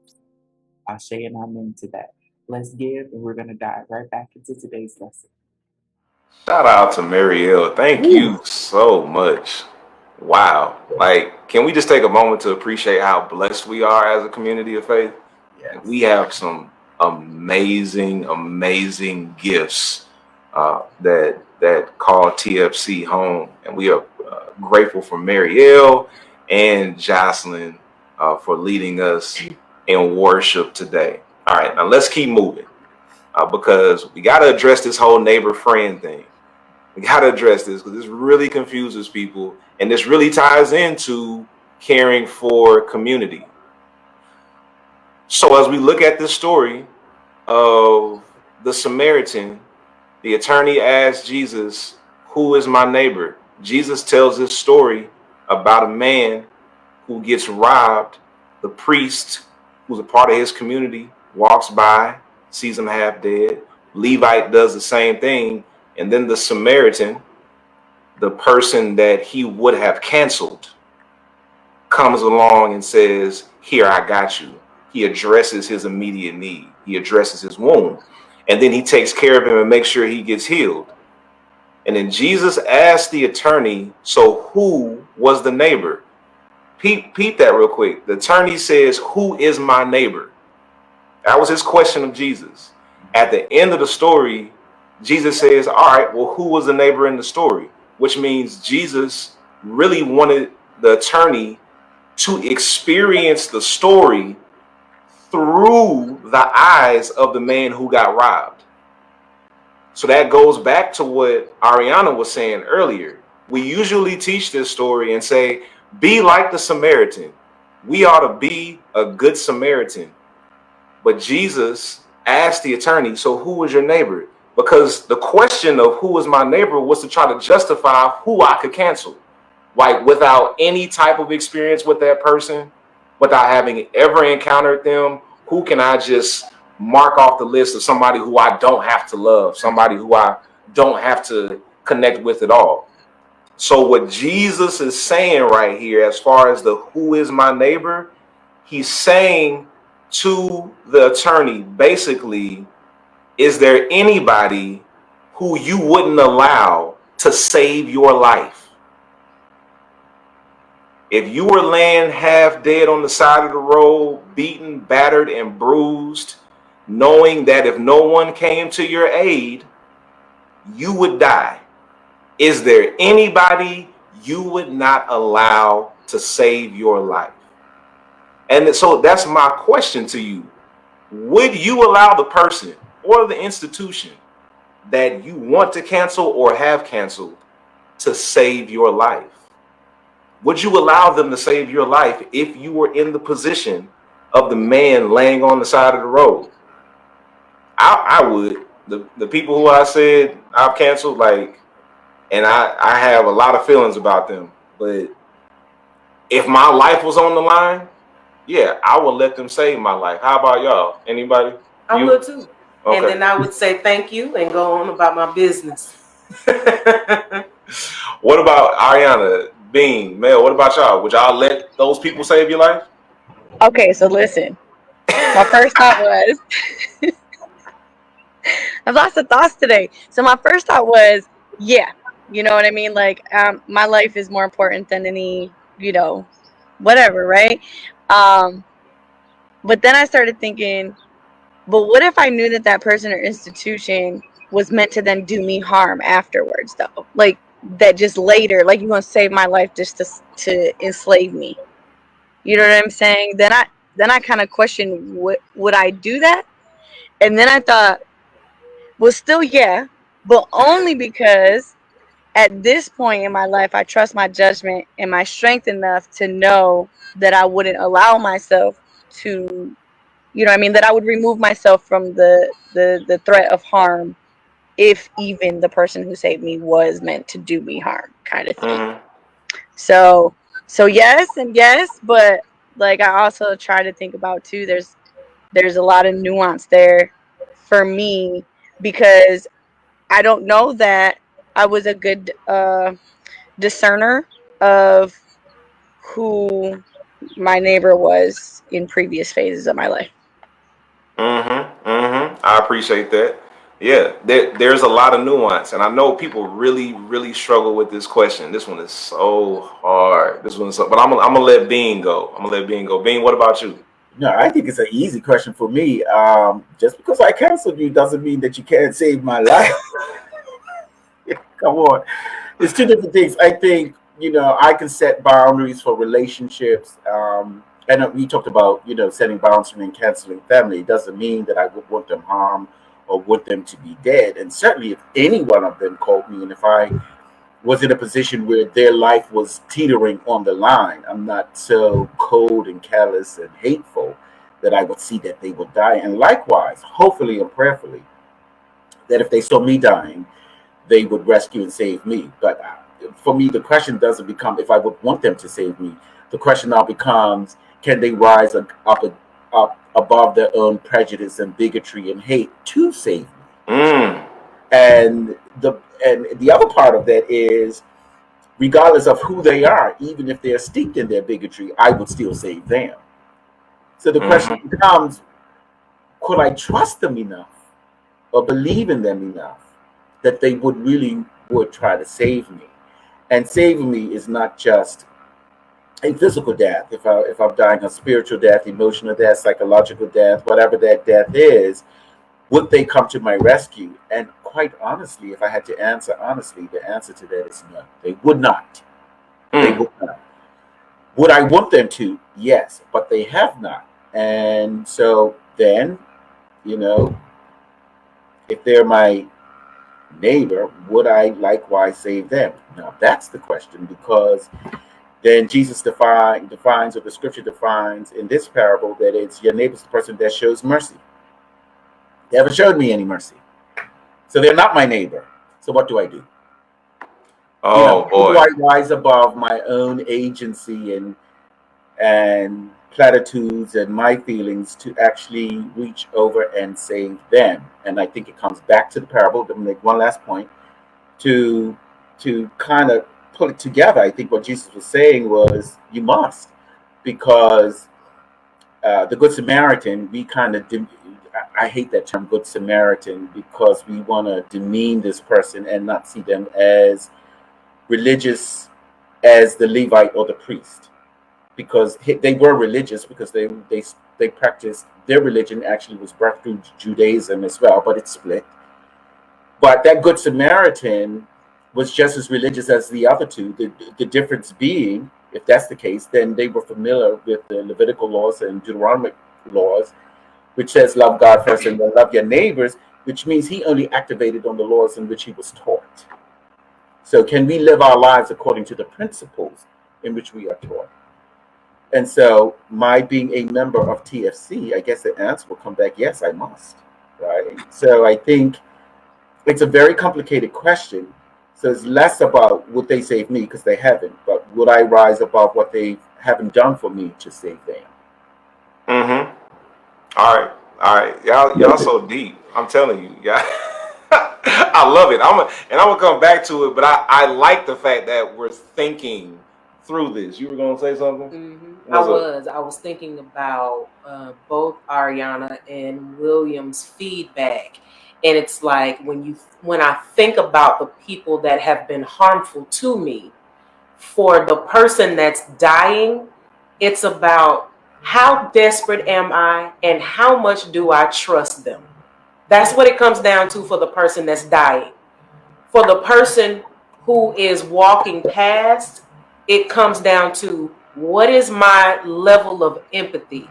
Ashe and amen to that. Let's give, and we're going to dive right back into today's lesson. Shout out to Marielle. Thank you so much. Wow. Like, can we just take a moment to appreciate how blessed we are as a community of faith? Yes. We have some amazing, amazing gifts that call TFC home. And we are grateful for Marielle and Jocelyn for leading us in worship today. All right, now let's keep moving because we got to address this whole neighbor friend thing. We got to address this because this really confuses people, and this really ties into caring for community. So as we look at this story of the Samaritan, the attorney asked Jesus, "Who is my neighbor?" Jesus tells this story about a man who gets robbed. The priest, who's a part of his community, walks by, sees him half dead. Levite does the same thing. And then the Samaritan, the person that he would have canceled, comes along and says, "Here, I got you." He addresses his immediate need. He addresses his wound. And then he takes care of him and makes sure he gets healed. And then Jesus asked the attorney, "So who was the neighbor?" Peep that real quick. The attorney says, "Who is my neighbor?" That was his question of Jesus. At the end of the story, Jesus says, "All right, well, who was the neighbor in the story?" Which means Jesus really wanted the attorney to experience the story through the eyes of the man who got robbed. So that goes back to what Ariana was saying earlier. We usually teach this story and say, be like the Samaritan. We ought to be a good Samaritan. But Jesus asked the attorney, "So who was your neighbor?" Because the question of who was my neighbor was to try to justify who I could cancel. Like without any type of experience with that person, without having ever encountered them, who can I just mark off the list of somebody who I don't have to love, somebody who I don't have to connect with at all? So what Jesus is saying right here, as far as the who is my neighbor, he's saying to the attorney, basically, is there anybody who you wouldn't allow to save your life? If you were laying half dead on the side of the road, beaten, battered, and bruised, knowing that if no one came to your aid, you would die, is there anybody you would not allow to save your life? And so that's my question to you. Would you allow the person or the institution that you want to cancel or have canceled to save your life? Would you allow them to save your life if you were in the position of the man laying on the side of the road? I would. The people who I said I've canceled, like, and I have a lot of feelings about them, but if my life was on the line, yeah, I would let them save my life. How about y'all? Anybody? I would too. Okay. And then I would say thank you and go on about my business. What about Ariana, Bean, Mel? What about y'all? Would y'all let those people save your life? Okay, so listen. My first thought was, I've lots of thoughts today. So my first thought was, yeah, you know what I mean? Like, my life is more important than any, whatever, right? But then I started thinking, but what if I knew that that person or institution was meant to then do me harm afterwards, though? Like that just later, like you want to save my life just to enslave me. You know what I'm saying? Then I kind of questioned, would I do that? And then I thought, well, still, yeah, but only because at this point in my life, I trust my judgment and my strength enough to know that I wouldn't allow myself to, you know what I mean, that I would remove myself from the threat of harm if even the person who saved me was meant to do me harm, kind of thing. Mm-hmm. So yes and yes, but like I also try to think about too, there's a lot of nuance there for me, because I don't know that I was a good discerner of who my neighbor was in previous phases of my life. Mm-hmm. Mm-hmm. I appreciate that. Yeah, there's a lot of nuance, and I know people really, really struggle with this question. This one is so hard. This one is so, but I'm gonna let Bean go. I'm gonna let Bean go. Bean, what about you? No, I think it's an easy question for me. Just because I canceled you doesn't mean that you can't save my life. Come on. It's two different things. I think, I can set boundaries for relationships. And we talked about, setting boundaries and canceling family. It doesn't mean that I would want them harmed or want them to be dead. And certainly if any one of them called me and if I was in a position where their life was teetering on the line, I'm not so cold and callous and hateful that I would see that they would die. And likewise, hopefully and prayerfully, that if they saw me dying, they would rescue and save me. But for me, the question doesn't become if I would want them to save me. The question now becomes, can they rise up above their own prejudice and bigotry and hate to save me? Mm. And the other part of that is, regardless of who they are, even if they're steeped in their bigotry, I would still save them. So the question Mm-hmm. becomes, could I trust them enough or believe in them enough that they would try to save me? And saving me is not just a physical death. If I'm dying a spiritual death, emotional death, psychological death, whatever that death is, would they come to my rescue? And quite honestly, if I had to answer honestly, the answer to that is no. They would not. They would not. Would I want them to? Yes, but they have not. And so then, if they're my neighbor, would I likewise save them? Now that's the question, because then Jesus defines, or the scripture defines in this parable, that it's your neighbor's the person that shows mercy. They haven't showed me any mercy. So they're not my neighbor. So what do I do? Oh How do boy. I rise above my own agency and platitudes and my feelings to actually reach over and save them? And I think it comes back to the parable. To make one last point, to kind of pull it together. I think what Jesus was saying was, you must, because the Good Samaritan, we kind of I hate that term Good Samaritan, because we want to demean this person and not see them as religious as the Levite or the priest, because they were religious, because they practiced their religion actually was birthed through Judaism as well, but it's split. But that Good Samaritan was just as religious as the other two. The difference being, if that's the case, then they were familiar with the Levitical laws and Deuteronomic laws, which says love God first and then love your neighbors, which means he only activated on the laws in which he was taught. So can we live our lives according to the principles in which we are taught? And so my being a member of TFC, I guess the answer will come back, yes, I must. Right? So I think it's a very complicated question. So it's less about would they save me, because they haven't, but would I rise above what they haven't done for me to save them? Mm-hmm. All right. Y'all so deep. I'm telling you, yeah. I love it. I'm gonna come back to it, but I like the fact that we're thinking through this. You were gonna say something? Mm-hmm. I was thinking about both Ariana and William's feedback, and it's like when I think about the people that have been harmful to me, for the person that's dying, it's about How desperate am I, and how much do I trust them? That's what it comes down to for the person that's dying. For the person who is walking past, it comes down to, what is my level of empathy?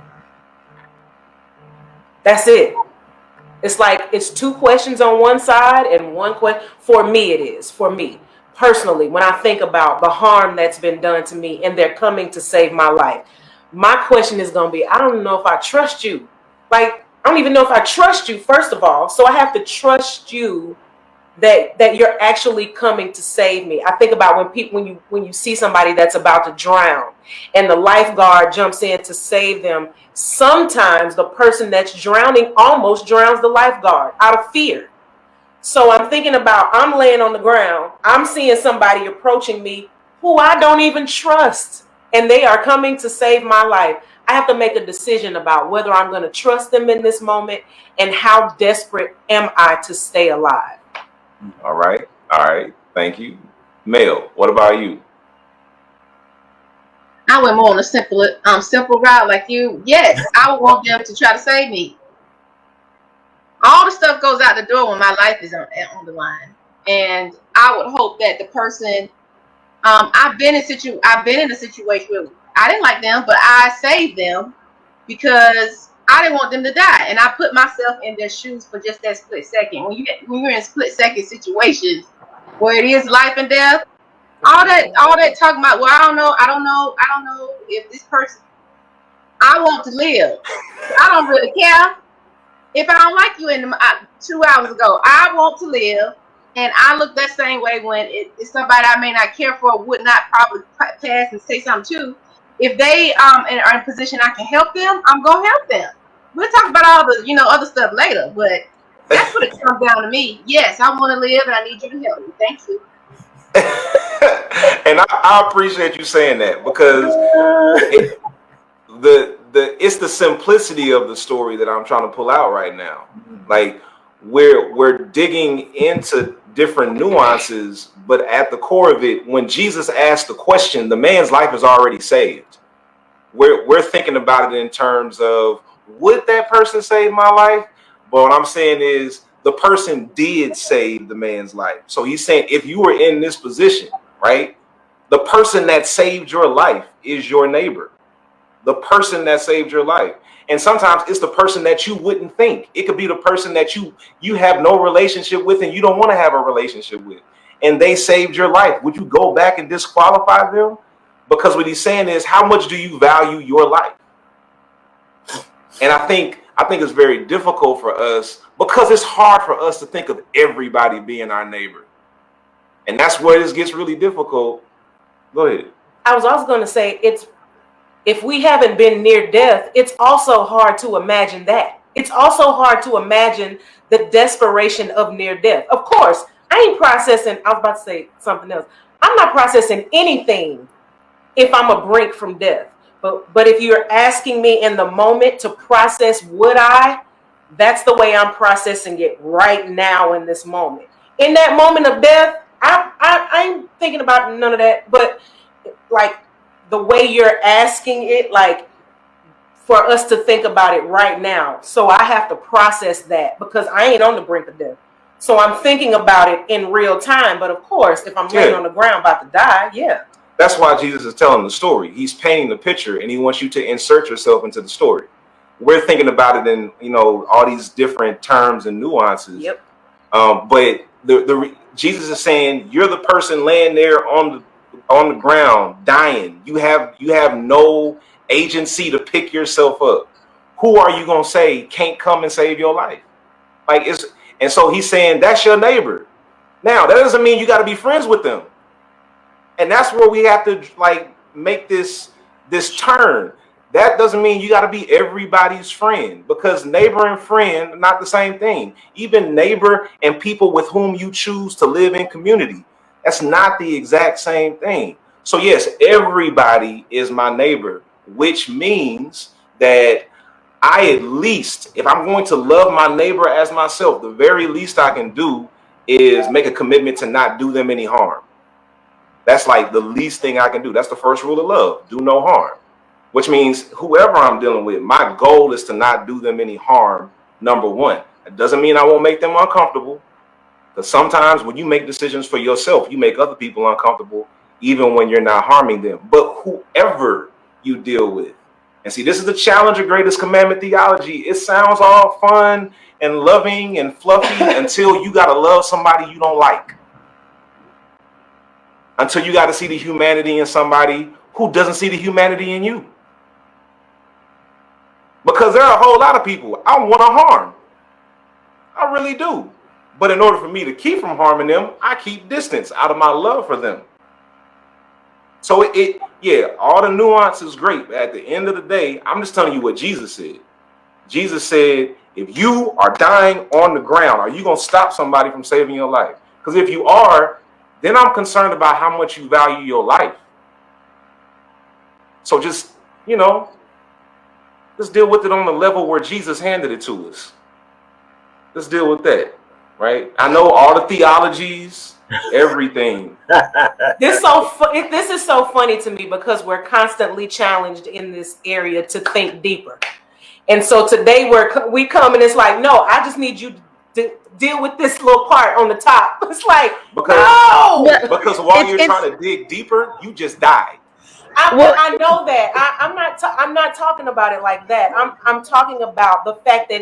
That's it. It's like it's two questions on one side and one question. For me, it is. For me, personally, when I think about the harm that's been done to me and they're coming to save my life, my question is going to be, I don't know if I trust you. Like, I don't even know if I trust you, first of all. So I have to trust you that you're actually coming to save me. I think about when you see somebody that's about to drown and the lifeguard jumps in to save them. Sometimes the person that's drowning almost drowns the lifeguard out of fear. So I'm thinking about, I'm laying on the ground, I'm seeing somebody approaching me who I don't even trust, and they are coming to save my life. I have to make a decision about whether I'm going to trust them in this moment, and how desperate am I to stay alive. All right. Thank you. Mel, what about you? I went more on a simple route like you. Yes, I would want them to try to save me. All the stuff goes out the door when my life is on the line, and I would hope that the person, I've been in a situation where I didn't like them, but I saved them because I didn't want them to die, and I put myself in their shoes for just that split second. When you're in split second situations where it is life and death, all that talking about, well, I don't know if this person, I want to live. I don't really care if I don't like you in 2 hours ago. I want to live, and I look that same way when it's somebody I may not care for, would not probably pass and say something to. If they are in a position I can help them, I'm gonna help them. We'll talk about all the other stuff later, but that's what it comes down to me. Yes, I want to live, and I need you to help me. Thank you. And I appreciate you saying that, because it's the simplicity of the story that I'm trying to pull out right now. Like, we're digging into different nuances, but at the core of it, when Jesus asked the question, the man's life is already saved. We're thinking about it in terms of, would that person save my life? But what I'm saying is, the person did save the man's life. So he's saying, if you were in this position, right, the person that saved your life is your neighbor. The person that saved your life. And sometimes it's the person that you wouldn't think. It could be the person that you have no relationship with and you don't want to have a relationship with, and they saved your life. Would you go back and disqualify them? Because what he's saying is, how much do you value your life? And I think it's very difficult for us, because it's hard for us to think of everybody being our neighbor. And that's where this gets really difficult. Go ahead. I was also going to say, if we haven't been near death, it's also hard to imagine that. It's also hard to imagine the desperation of near death. Of course, I ain't processing, I was about to say something else. I'm not processing anything if I'm a brink from death. But if you're asking me in the moment to process, that's the way I'm processing it right now in this moment. In that moment of death, I ain't thinking about none of that. But like, the way you're asking it, like, for us to think about it right now. So I have to process that, because I ain't on the brink of death. So I'm thinking about it in real time. But of course, if I'm laying on the ground about to die, yeah. That's why Jesus is telling the story. He's painting the picture, and he wants you to insert yourself into the story. We're thinking about it in, all these different terms and nuances. Yep. But Jesus is saying, you're the person laying there on the ground, dying. You have no agency to pick yourself up. Who are you gonna say can't come and save your life? And so he's saying, that's your neighbor. Now, that doesn't mean you got to be friends with them. And that's where we have to make this turn. That doesn't mean you got to be everybody's friend, because neighbor and friend are not the same thing. Even neighbor and people with whom you choose to live in community, that's not the exact same thing. So yes, everybody is my neighbor, which means that I, at least, if I'm going to love my neighbor as myself, the very least I can do is make a commitment to not do them any harm. That's like the least thing I can do. That's the first rule of love. Do no harm. which means whoever I'm dealing with, my goal is to not do them any harm, number one. It doesn't mean I won't make them uncomfortable, because sometimes when you make decisions for yourself, you make other people uncomfortable, even when you're not harming them. But whoever you deal with, and see, this is the challenge of greatest commandment theology. It sounds all fun and loving and fluffy until you got to love somebody you don't like. Until you got to see the humanity in somebody who doesn't see the humanity in you. Because there are a whole lot of people I want to harm. I really do. But in order for me to keep from harming them, I keep distance out of my love for them. So all the nuance is great. But at the end of the day, I'm just telling you what Jesus said. Jesus said, if you are dying on the ground, are you going to stop somebody from saving your life? Because if you are, then I'm concerned about how much you value your life. So just, let's deal with it on the level where Jesus handed it to us. Let's deal with that, right? I know all the theologies, everything. This is so funny to me because we're constantly challenged in this area to think deeper. And so today we come and it's like, no, I just need you to deal with this little part on the top. It's like, because while you're trying to dig deeper, you just died. I know that. I'm not talking about it like that. I'm talking about the fact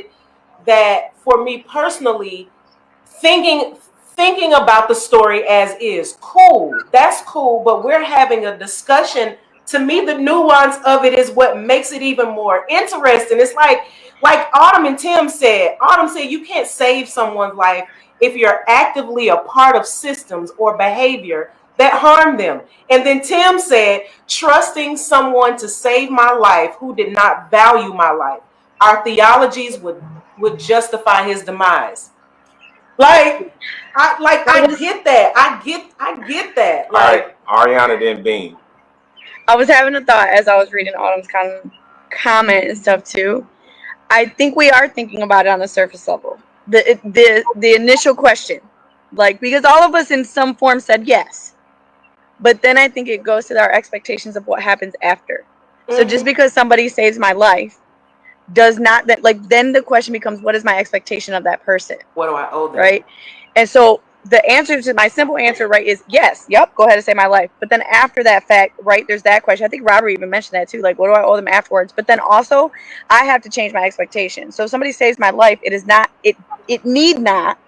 that for me personally, thinking about the story as is cool. That's cool, but we're having a discussion. To me, the nuance of it is what makes it even more interesting. It's like Autumn and Tim said. Autumn said you can't save someone's life if you're actively a part of systems or behavior that harm them. And then Tim said, trusting someone to save my life who did not value my life. Our theologies would justify his demise. I get that. I get that. All right, Ariana, then Bean. I was having a thought as I was reading Autumn's comment and stuff too. I think we are thinking about it on the surface level. The initial question, because all of us in some form said yes, but then I think it goes to our expectations of what happens after. So just because somebody saves my life does not then the question becomes, what is my expectation of that person? What do I owe them? Right? And so the answer to my simple answer, right, is yes. Yep, go ahead and save my life. But then after that fact, right, there's that question. I think Robert even mentioned that too. What do I owe them afterwards? But then also, I have to change my expectation. So if somebody saves my life, it need not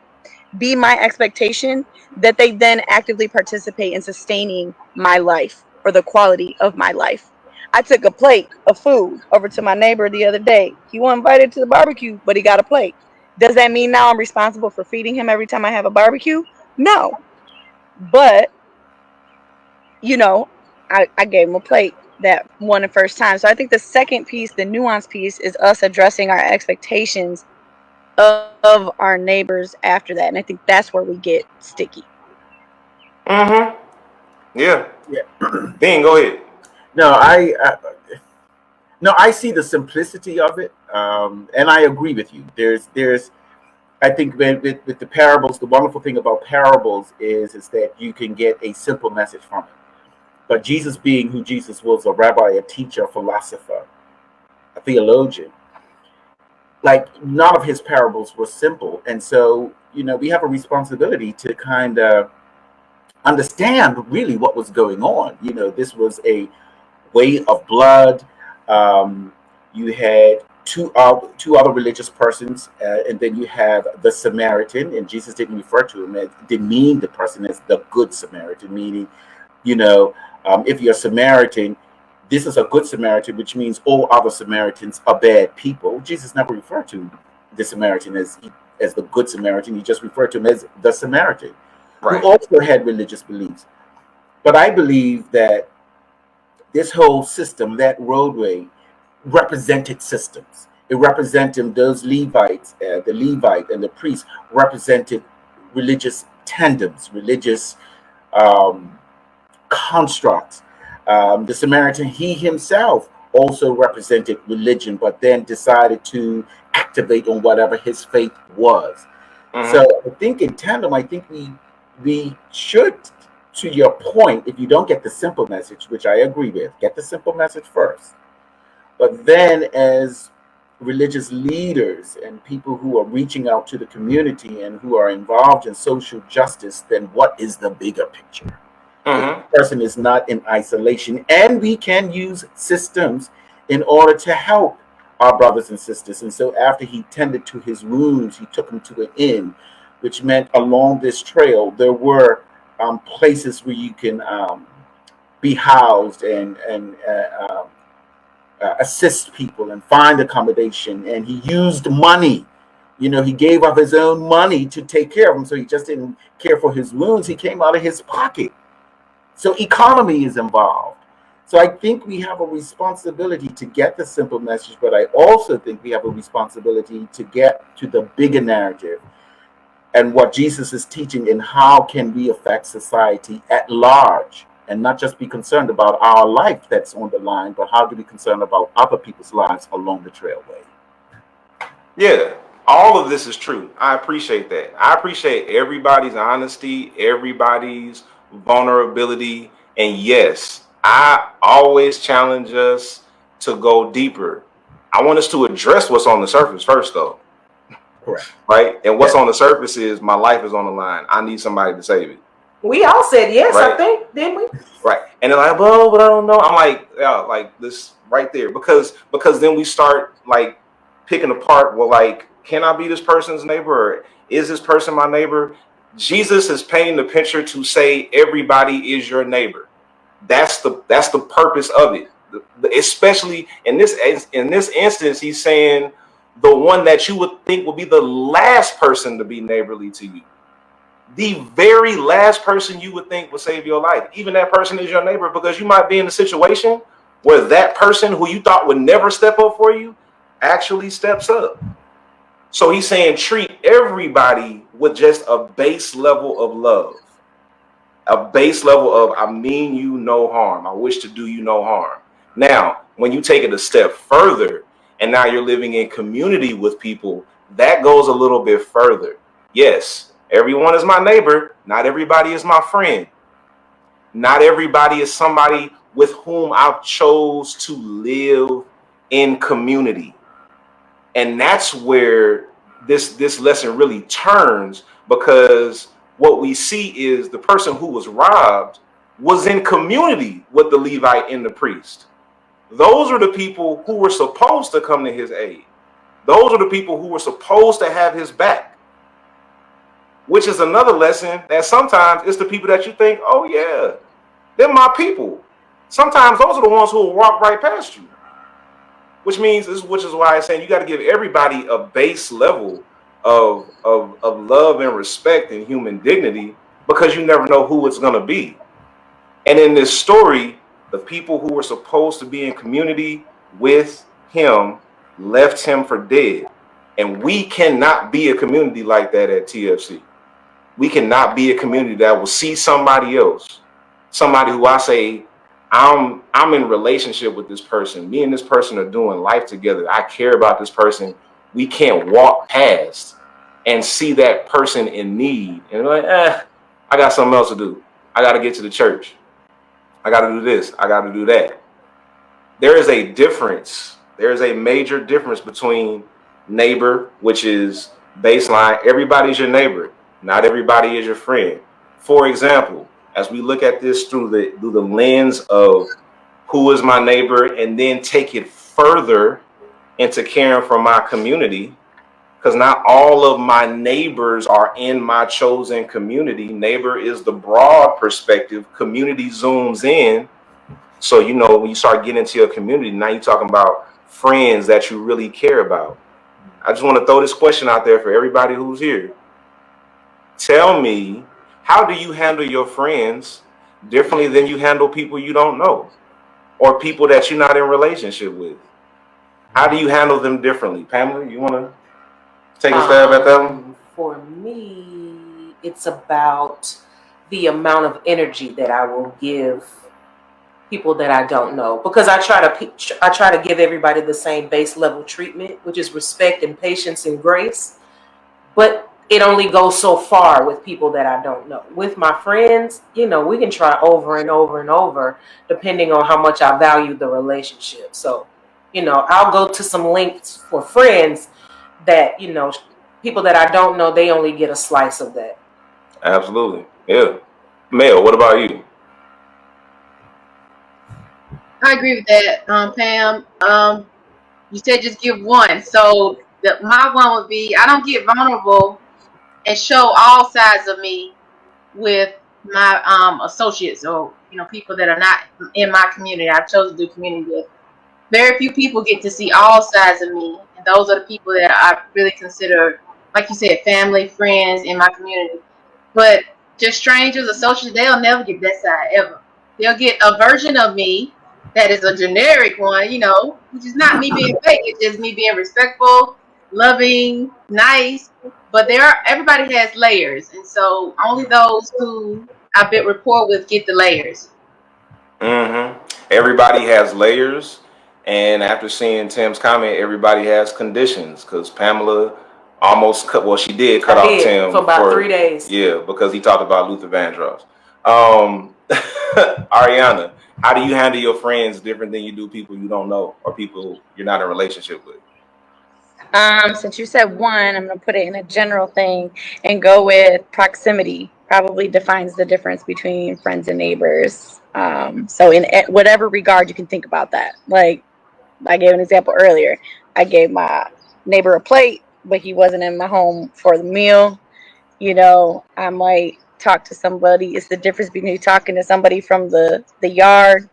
be my expectation that they then actively participate in sustaining my life or the quality of my life. I took a plate of food over to my neighbor the other day. He wasn't invited to the barbecue, but he got a plate. Does that mean now I'm responsible for feeding him every time I have a barbecue? No. But, I gave him a plate that one the first time. So I think the second piece, the nuance piece, is us addressing our expectations of our neighbors after that. And I think that's where we get sticky. Mm-hmm. Yeah. Bean, go ahead. No, I see the simplicity of it, and I agree with you. There's, I think with the parables, the wonderful thing about parables is that you can get a simple message from it. But Jesus, being who Jesus was, a rabbi, a teacher, a philosopher, a theologian, none of his parables were simple, and so we have a responsibility to kind of understand really what was going on. This was a way of blood. You had two other religious persons, and then you have the Samaritan, and Jesus didn't refer to him as, demean the person as the good Samaritan, meaning, if you're a Samaritan, this is a good Samaritan, which means all other Samaritans are bad people. Jesus never referred to the Samaritan as the good Samaritan. He just referred to him as the Samaritan, right, who also had religious beliefs. But I believe that this whole system, that roadway, represented systems. It represented those Levites, the Levite and the priest represented religious tandems, religious constructs. The Samaritan, he himself also represented religion, but then decided to activate on whatever his faith was. Mm-hmm. So I think in tandem, I think we should, to your point, if you don't get the simple message, which I agree with, get the simple message first. But then, as religious leaders and people who are reaching out to the community and who are involved in social justice, then what is the bigger picture? The person is not in isolation, and we can use systems in order to help our brothers and sisters. And so after he tended to his wounds, he took them to an inn, which meant along this trail there were places where you can be housed and assist people and find accommodation. And he used money. He gave up his own money to take care of them. So he just didn't care for his wounds. He came out of his pocket. So economy is involved. So I think we have a responsibility to get the simple message, but I also think we have a responsibility to get to the bigger narrative and what Jesus is teaching, and how can we affect society at large, and not just be concerned about our life that's on the line, but how do we concern about other people's lives along the trailway? Yeah, all of this is true. I appreciate that. I appreciate everybody's honesty, everybody's vulnerability. And yes, I always challenge us to go deeper. I want us to address what's on the surface first, though. Correct. Right? And what's on the surface is my life is on the line. I need somebody to save it. We all said yes, right? I think, didn't we? Right. And they're like, well, but I don't know. I'm like, yeah, like this right there. Because then we start like picking apart, well, like, can I be this person's neighbor? Or is this person my neighbor? Jesus is painting the picture to say everybody is your neighbor. That's the purpose of it. Especially in this instance, he's saying the one that you would think would be the last person to be neighborly to you. The very last person you would think would save your life. Even that person is your neighbor, because you might be in a situation where that person who you thought would never step up for you actually steps up. So he's saying treat everybody with just a base level of love. A base level of, I mean you no harm. I wish to do you no harm. Now, when you take it a step further, and now you're living in community with people, that goes a little bit further. Yes, everyone is my neighbor. Not everybody is my friend. Not everybody is somebody with whom I've chose to live in community. And that's where this lesson really turns, because what we see is the person who was robbed was in community with the Levite and the priest. Those are the people who were supposed to come to his aid. Those are the people who were supposed to have his back. Which is another lesson, that sometimes it's the people that you think, oh yeah, they're my people. Sometimes those are the ones who will walk right past you. Which is why I'm saying you got to give everybody a base level of love and respect and human dignity, because you never know who it's going to be. And in this story, the people who were supposed to be in community with him left him for dead. And we cannot be a community like that at TFC. We cannot be a community that will see somebody else, somebody who I say, I'm in relationship with this person. Me and this person are doing life together. I care about this person. We can't walk past and see that person in need and like, I got something else to do. I got to get to the church. I got to do this. I got to do that. There is a difference. There is a major difference between neighbor, which is baseline. Everybody's your neighbor. Not everybody is your friend. For example, as we look at this through the lens of who is my neighbor, and then take it further into caring for my community, because not all of my neighbors are in my chosen community. Neighbor is the broad perspective. Community zooms in. So, when you start getting into your community, now you're talking about friends that you really care about. I just want to throw this question out there for everybody who's here. Tell me, how do you handle your friends differently than you handle people you don't know, or people that you're not in relationship with? How do you handle them differently? Pamela, you want to take a stab at that one? For me, it's about the amount of energy that I will give people that I don't know, because I try to give everybody the same base level treatment, which is respect and patience and grace. But it only goes so far with people that I don't know. With my friends, we can try over and over and over, depending on how much I value the relationship. So I'll go to some links for friends that, people that I don't know, they only get a slice of that. Absolutely. Yeah. Mel, what about you? I agree with that, Pam. You said just give one. So my one would be, I don't get vulnerable and show all sides of me with my associates or people that are not in my community. I've chosen to do community with. Very few people get to see all sides of me, and those are the people that I really consider, like you said, family, friends in my community. But just strangers, associates, they'll never get that side ever. They'll get a version of me that is a generic one, which is not me being fake. It's just me being respectful, loving, nice. But everybody has layers, and so only those who I built rapport with get the layers. Mm-hmm. Everybody has layers, and after seeing Tim's comment, everybody has conditions. Because Pamela almost cut. Well, she did cut off Tim for about 3 days. Yeah, because he talked about Luther Vandross. Ariana, how do you handle your friends different than you do people you don't know or people you're not in a relationship with? Since you said one, I'm going to put it in a general thing and go with proximity. Probably defines the difference between friends and neighbors. So in whatever regard you can think about that. Like I gave an example earlier. I gave my neighbor a plate, but he wasn't in my home for the meal. I might talk to somebody. It's the difference between talking to somebody from the yard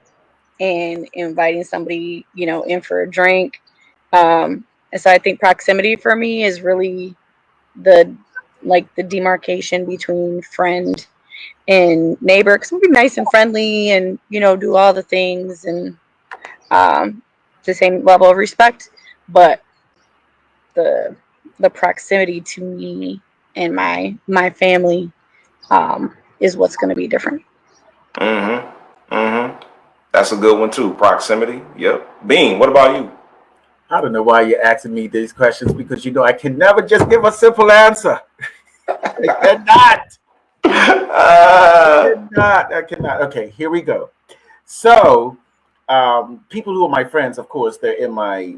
and inviting somebody, in for a drink. And so I think proximity for me is really the demarcation between friend and neighbor. Because we'll be nice and friendly and, do all the things and the same level of respect. But the proximity to me and my family is what's going to be different. Mm-hmm. Mm-hmm. That's a good one too. Proximity. Yep. Bean, what about you? I don't know why you're asking me these questions because I can never just give a simple answer. I cannot. Okay, here we go. So, people who are my friends, of course, I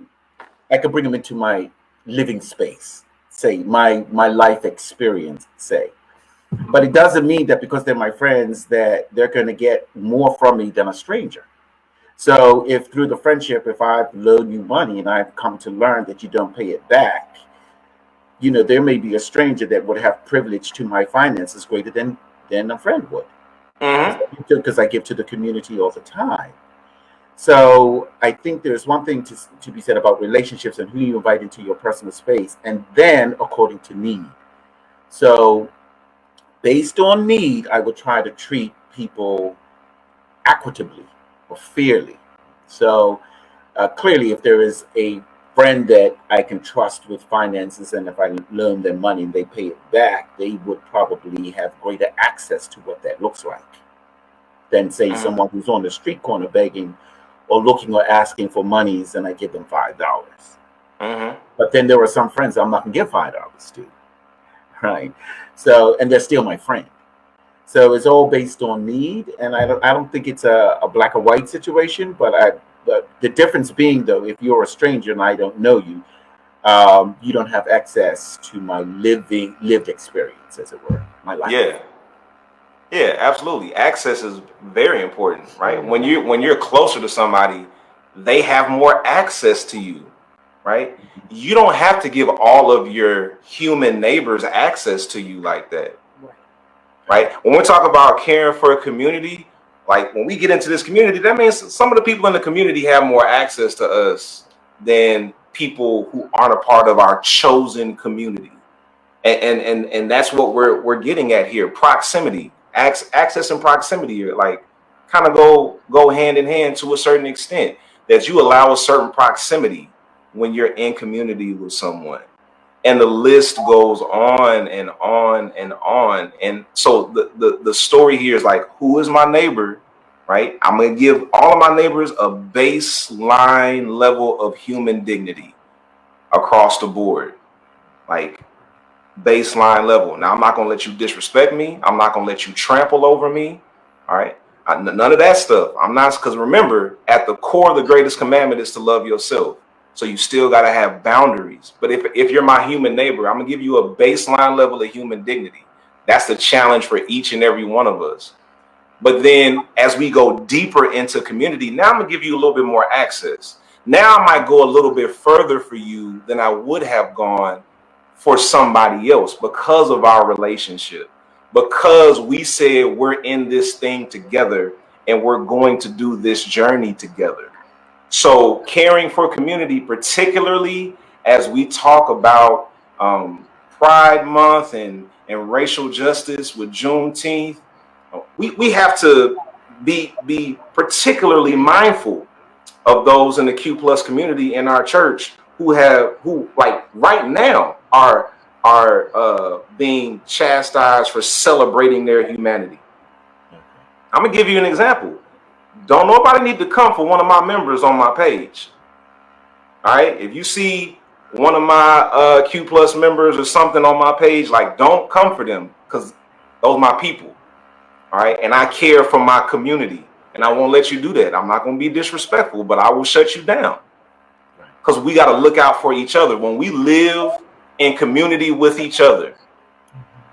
could bring them into my living space, say my life experience, say. But it doesn't mean that because they're my friends that they're going to get more from me than a stranger. So if through the friendship, if I've loaned you money and I've come to learn that you don't pay it back, there may be a stranger that would have privilege to my finances greater than a friend would. Because I give to the community all the time. So I think there's one thing to be said about relationships and who you invite into your personal space, and then according to need. So based on need, I will try to treat people equitably or fairly. So clearly, if there is a friend that I can trust with finances, and if I loan them money and they pay it back, they would probably have greater access to what that looks like than, say, someone who's on the street corner begging or looking or asking for monies and I give them $5. But then there are some friends I'm not going to give $5 to, right? So, and they're still my friend. So it's all based on need, and I don't think it's a black or white situation. But the difference being, though, if you're a stranger and I don't know you, you don't have access to my lived experience, as it were, my life. Yeah, absolutely. Access is very important, right? When you're closer to somebody, they have more access to you, right? You don't have to give all of your human neighbors access to you like that. Right? When we talk about caring for a community, like when we get into this community, that means some of the people in the community have more access to us than people who aren't a part of our chosen community. And that's what we're getting at here. Proximity, access and proximity are like kind of go hand in hand to a certain extent, that you allow a certain proximity when you're in community with someone. And the list goes on and on and on. And so the story here is like, who is my neighbor, right? I'm going to give all of my neighbors a baseline level of human dignity across the board. Like baseline level. Now, I'm not going to let you disrespect me. I'm not going to let you trample over me. All right. None of that stuff. I'm not, because remember, at the core, the greatest commandment is to love yourself. So you still got to have boundaries. But if you're my human neighbor, I'm gonna give you a baseline level of human dignity. That's the challenge for each and every one of us. But then as we go deeper into community, now I'm gonna give you a little bit more access. Now I might go a little bit further for you than I would have gone for somebody else because of our relationship, because we said we're in this thing together and we're going to do this journey together. So caring for community, particularly as we talk about Pride Month and racial justice with Juneteenth, we have to be particularly mindful of those in the Q plus community in our church who like right now are being chastised for celebrating their humanity. I'm gonna give you an example. Don't nobody need to come for one of my members on my page. All right, if you see one of my Q plus members or something on my page, like, don't come for them, because those are my people. All right, and I care for my community, and I won't let you do that. I'm not going to be disrespectful, but I will shut you down, because we got to look out for each other. When we live in community with each other,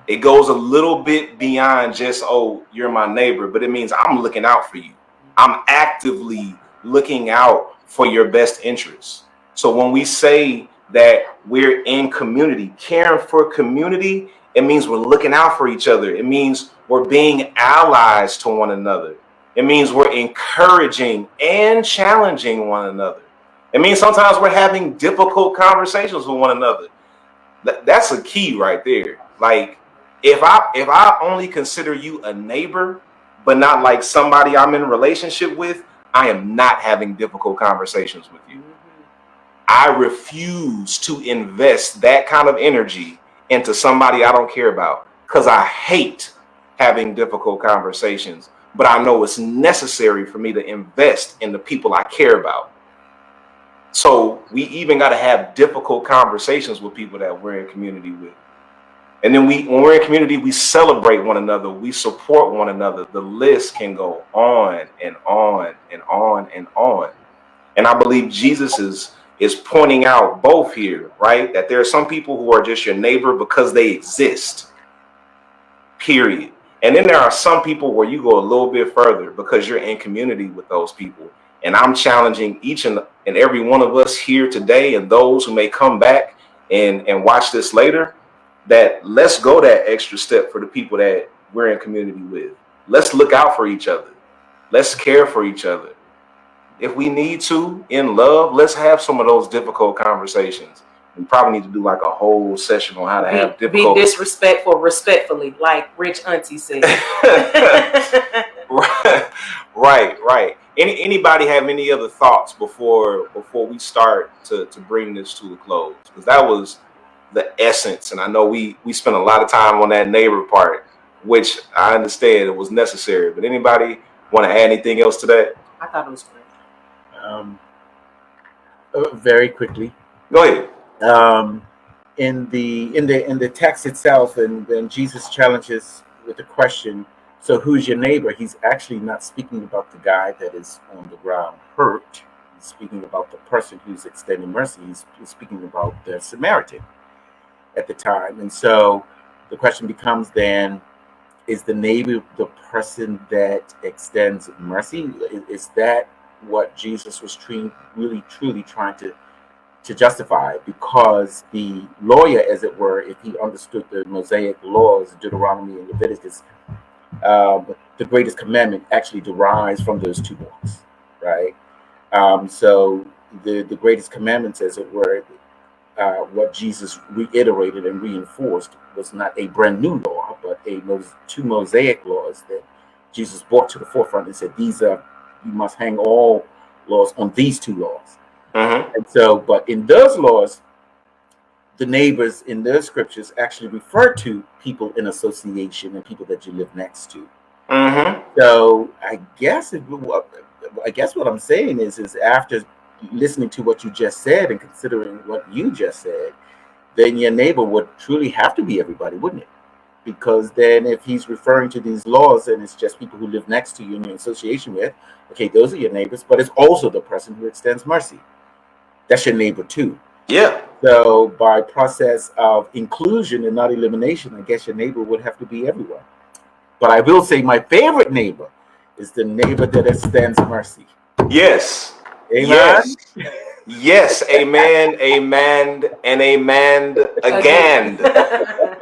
it goes a little bit beyond just, oh, you're my neighbor, but it means I'm looking out for you. I'm actively looking out for your best interests. So when we say that we're in community, caring for community, it means we're looking out for each other. It means we're being allies to one another. It means we're encouraging and challenging one another. It means sometimes we're having difficult conversations with one another. That's a key right there. Like, if I only consider you a neighbor, but not like somebody I'm in a relationship with, I am not having difficult conversations with you. I refuse to invest that kind of energy into somebody I don't care about, because I hate having difficult conversations, but I know it's necessary for me to invest in the people I care about. So we even got to have difficult conversations with people that we're in community with. And then when we're in community, we celebrate one another, we support one another. The list can go on and on and on and on. And I believe Jesus is pointing out both here, right? That there are some people who are just your neighbor because they exist, period. And then there are some people where you go a little bit further because you're in community with those people. And I'm challenging each and every one of us here today, and those who may come back and watch this later, that let's go that extra step for the people that we're in community with. Let's look out for each other. Let's care for each other. If we need to, in love, let's have some of those difficult conversations. We probably need to do like a whole session on how to have difficult. Be disrespectful respectfully, like Rich Auntie said. Right. Anybody have any other thoughts before we start to bring this to a close? Because that was the essence, and I know we spent a lot of time on that neighbor part, which I understand it was necessary. But anybody want to add anything else to that? I thought it was great. Very quickly. Go ahead. In the text itself, and when Jesus challenges with the question, so who's your neighbor? He's actually not speaking about the guy that is on the ground hurt. He's speaking about the person who's extending mercy. He's speaking about the Samaritan at the time. And so the question becomes then, is the neighbor the person that extends mercy? Is that what Jesus was really truly trying to justify? Because the lawyer, as it were, if he understood the Mosaic laws, Deuteronomy and Leviticus, the greatest commandment actually derives from those two books, right? So the greatest commandments, as it were, what Jesus reiterated and reinforced was not a brand new law, but two Mosaic laws that Jesus brought to the forefront and said, you must hang all laws on these two laws. And so, but in those laws, the neighbors in those scriptures actually refer to people in association and people that you live next to. So I guess what I'm saying is after listening to what you just said and considering what you just said, then your neighbor would truly have to be everybody, wouldn't it? because then if he's referring to these laws and it's just people who live next to you and you're in association with, okay, those are your neighbors, but it's also the person who extends mercy. That's your neighbor too. Yeah. So by process of inclusion and not elimination, I guess your neighbor would have to be everywhere. But I will say my favorite neighbor is the neighbor that extends mercy. Yes. Amen. Yes. Yes. Amen. Amen. And amen again.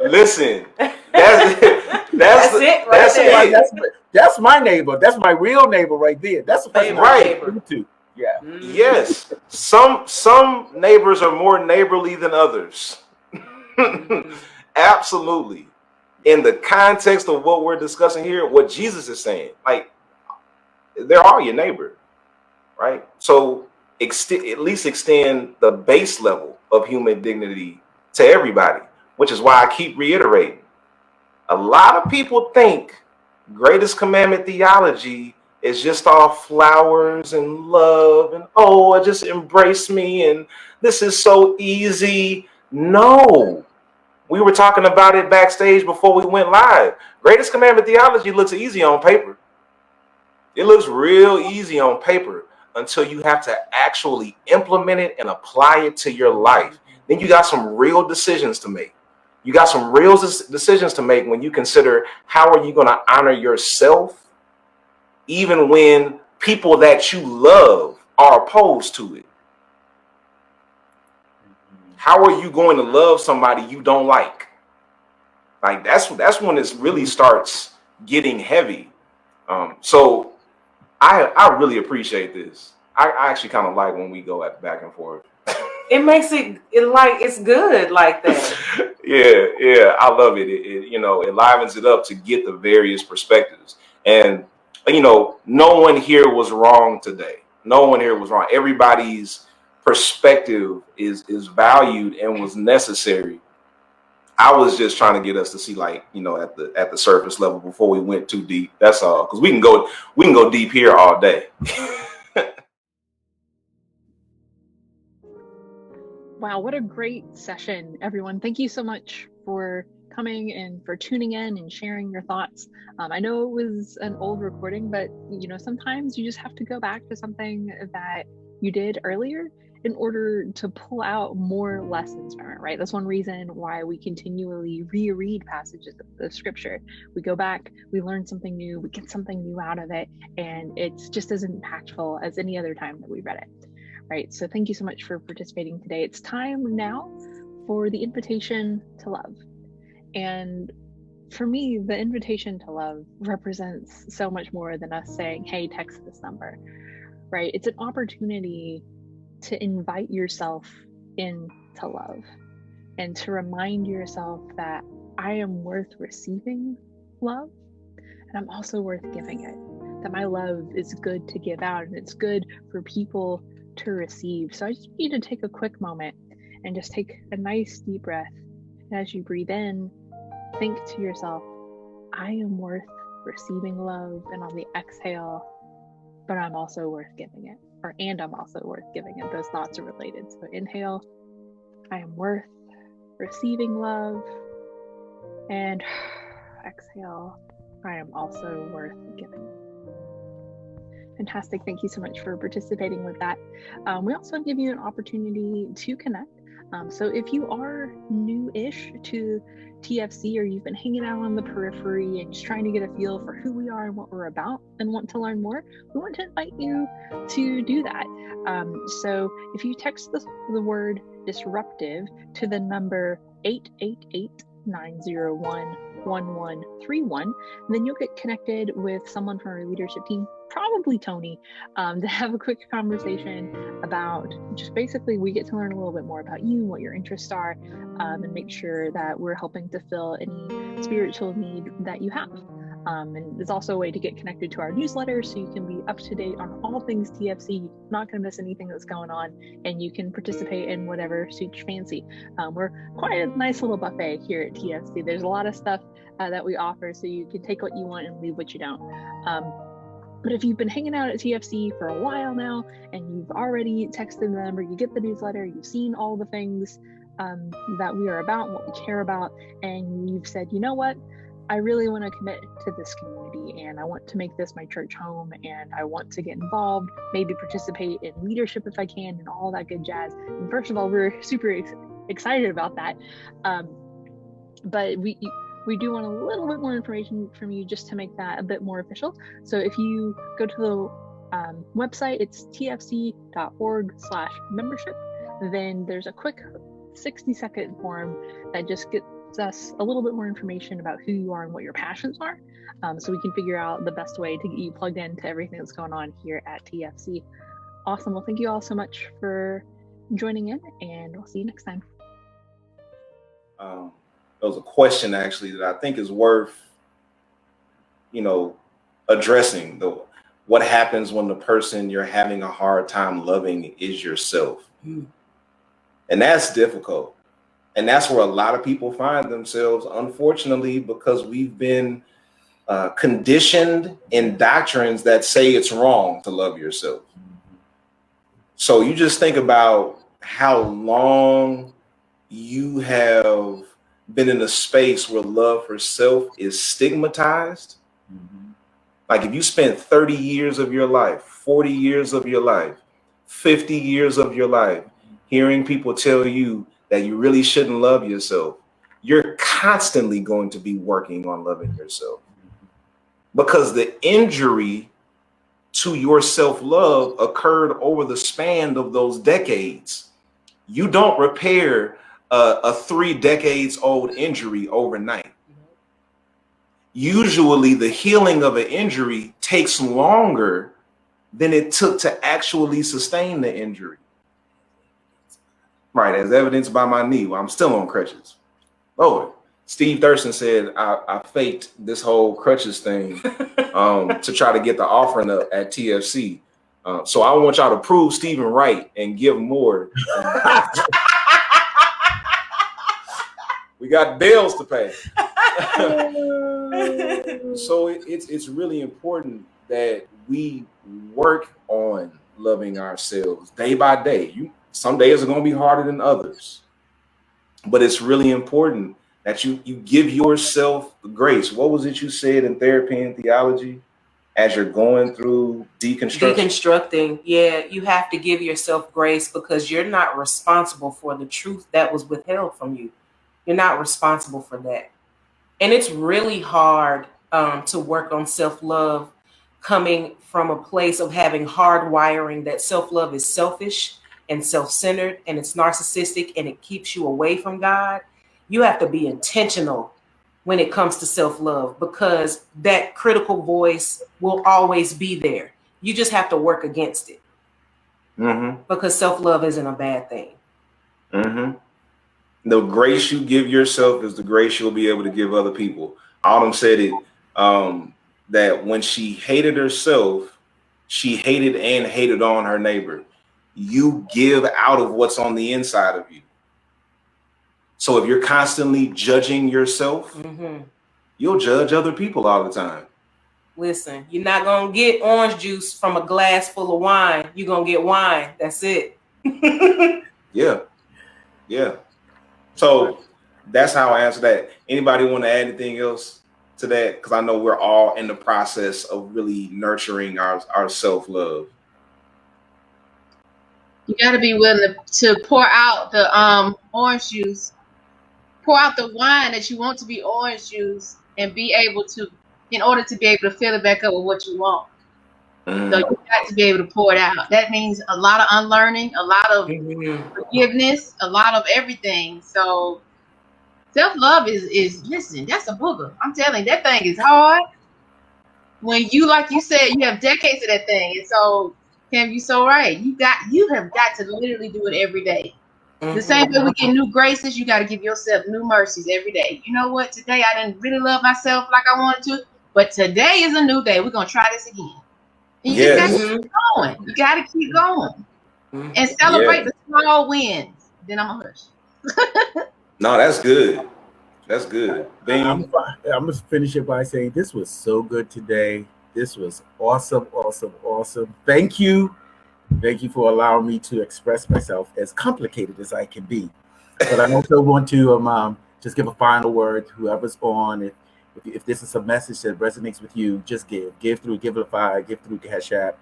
Listen. That's it. That's my neighbor. That's my real neighbor right there. That's the person right. To. Yeah. Yes. Some neighbors are more neighborly than others. Absolutely. In the context of what we're discussing here, what Jesus is saying, like, they're all your neighbor, right? So at least extend the base level of human dignity to everybody, which is why I keep reiterating. A lot of people think greatest commandment theology is just all flowers and love and, oh, just embrace me and this is so easy. No. We were talking about it backstage before we went live. Greatest commandment theology looks easy on paper. It looks real easy on paper until you have to actually implement it and apply it to your life. Then you got some real decisions to make. You got some real decisions to make when you consider how are you going to honor yourself even when people that you love are opposed to it. How are you going to love somebody you don't like? Like that's when it really starts getting heavy. So I really appreciate this. I actually kind of like when we go back and forth. It makes it like it's good like that. Yeah, I love it. It livens it up to get the various perspectives. And no one here was wrong today. No one here was wrong. Everybody's perspective is valued and was necessary. I was just trying to get us to see, like, at the surface level before we went too deep. That's all, because we can go deep here all day. Wow, what a great session, everyone. Thank you so much for coming and for tuning in and sharing your thoughts. I know it was an old recording, but sometimes you just have to go back to something that you did earlier in order to pull out more lessons from it, right? That's one reason why we continually reread passages of the scripture. We go back, we learn something new, we get something new out of it, and it's just as impactful as any other time that we read it, right? So thank you so much for participating today. It's time now for the invitation to love. And for me, the invitation to love represents so much more than us saying, hey, text this number, right? It's an opportunity to invite yourself into love and to remind yourself that I am worth receiving love and I'm also worth giving it, that my love is good to give out and it's good for people to receive. So I just need you to take a quick moment and just take a nice deep breath. And as you breathe in, think to yourself, I am worth receiving love. And on the exhale, but I'm also worth giving it. And I'm also worth giving it. Those thoughts are related. So inhale, I am worth receiving love. And exhale, I am also worth giving it. Fantastic. Thank you so much for participating with that. We also give you an opportunity to connect. So if you are new-ish to TFC or you've been hanging out on the periphery and just trying to get a feel for who we are and what we're about and want to learn more, we want to invite you to do that. So if you text the word disruptive to the number 888-901-1131, then you'll get connected with someone from our leadership team, probably Tony, to have a quick conversation about just basically we get to learn a little bit more about you, what your interests are, and make sure that we're helping to fill any spiritual need that you have. And there's also a way to get connected to our newsletter so you can be up to date on all things TFC. You're not going to miss anything that's going on, and you can participate in whatever suits your fancy. We're quite a nice little buffet here at TFC. There's a lot of stuff that we offer, so you can take what you want and leave what you don't. But if you've been hanging out at TFC for a while now and you've already texted them or you get the newsletter, you've seen all the things that we are about and what we care about, and you've said, you know what, I really want to commit to this community, and I want to make this my church home, and I want to get involved, maybe participate in leadership if I can, and all that good jazz. And first of all, we're super excited about that, but we do want a little bit more information from you just to make that a bit more official. So if you go to the website, it's tfc.org/membership. Then there's a quick 60-second form that just gets us a little bit more information about who you are and what your passions are, so we can figure out the best way to get you plugged into everything that's going on here at TFC. Awesome. Well, thank you all so much for joining in, and we'll see you next time. There was a question actually that I think is worth, addressing. What happens when the person you're having a hard time loving is yourself? And that's difficult. And that's where a lot of people find themselves, unfortunately, because we've been conditioned in doctrines that say it's wrong to love yourself. So you just think about how long you have been in a space where love for self is stigmatized. Like if you spent 30 years of your life, 40 years of your life, 50 years of your life, hearing people tell you that you really shouldn't love yourself, you're constantly going to be working on loving yourself, because the injury to your self-love occurred over the span of those decades. You don't repair a 3 decades old injury overnight. Usually the healing of an injury takes longer than it took to actually sustain the injury. Right, as evidenced by my knee. Well, I'm still on crutches. Lord, Steve Thurston said I faked this whole crutches thing to try to get the offering up at TFC. So I want y'all to prove Stephen right and give more. We got bills to pay. So it's really important that we work on loving ourselves day by day. Some days are going to be harder than others, but it's really important that you give yourself grace. What was it you said in therapy and theology as you're going through deconstructing? Yeah, you have to give yourself grace, because you're not responsible for the truth that was withheld from you. You're not responsible for that. And it's really hard to work on self-love coming from a place of having hard wiring that self-love is selfish and self-centered, and it's narcissistic, and it keeps you away from God. You have to be intentional when it comes to self-love, because that critical voice will always be there. You just have to work against it. Because self-love isn't a bad thing. The grace you give yourself is the grace you'll be able to give other people. Autumn said it, that when she hated herself, she hated and hated on her neighbor. You give out of what's on the inside of you. So if you're constantly judging yourself, you'll judge other people all the time. Listen, you're not going to get orange juice from a glass full of wine. You're going to get wine. That's it. Yeah. So that's how I answer that. Anybody want to add anything else to that? Because I know we're all in the process of really nurturing our self-love. You got to be willing to pour out the orange juice, pour out the wine that you want to be orange juice, and be able to, in order to be able to fill it back up with what you want. So you got to be able to pour it out. That means a lot of unlearning, a lot of forgiveness, a lot of everything. So self-love is listen, that's a booger. I'm telling you, that thing is hard. When you, like you said, you have decades of that thing. And so, Cam, you're so right. You have got to literally do it every day. The same way we get new graces, you got to give yourself new mercies every day. You know what? Today I didn't really love myself like I wanted to, but today is a new day. We're going to try this again. And you just got to keep going. You got to keep going and celebrate the small wins. Then I'm going to hush. No, that's good. That's good. I'm going to finish it by saying this was so good today. This was awesome. Thank you. Thank you for allowing me to express myself, as complicated as I can be. But I also want to just give a final word to whoever's on. If this is a message that resonates with you, just give through Givelify, give through CashApp,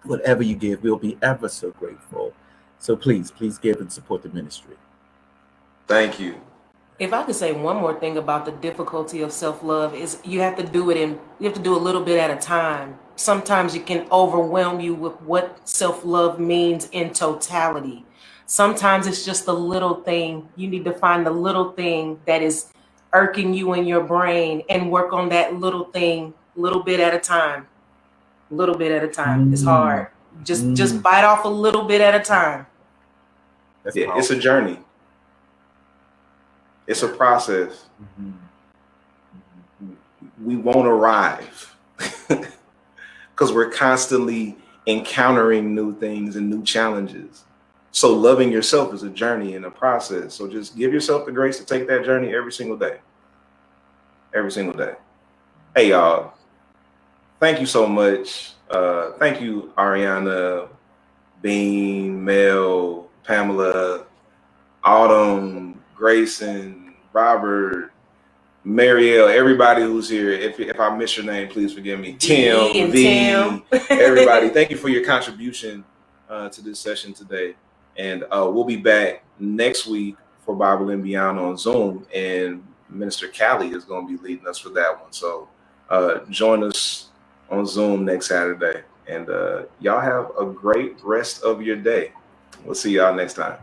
whatever you give, we'll be ever so grateful. So please give and support the ministry. Thank you. If I could say one more thing about the difficulty of self-love is you have to do a little bit at a time. Sometimes it can overwhelm you with what self-love means in totality. Sometimes it's just a little thing. You need to find the little thing that is irking you in your brain and work on that little thing, little bit at a time. Little bit at a time. It's hard. Just bite off a little bit at a time. It's a journey. It's a process. We won't arrive because we're constantly encountering new things and new challenges. So loving yourself is a journey and a process. So just give yourself the grace to take that journey every single day. Every single day. Hey, y'all. Thank you so much. Thank you, Ariana, Bean, Mel, Pamela, Autumn, Grayson, Robert, Marielle, everybody who's here. If I miss your name, please forgive me. Tim, V, everybody. Thank you for your contribution to this session today. And we'll be back next week for Bible and Beyond on Zoom. And Minister Callie is going to be leading us for that one. So join us on Zoom next Saturday. And y'all have a great rest of your day. We'll see y'all next time.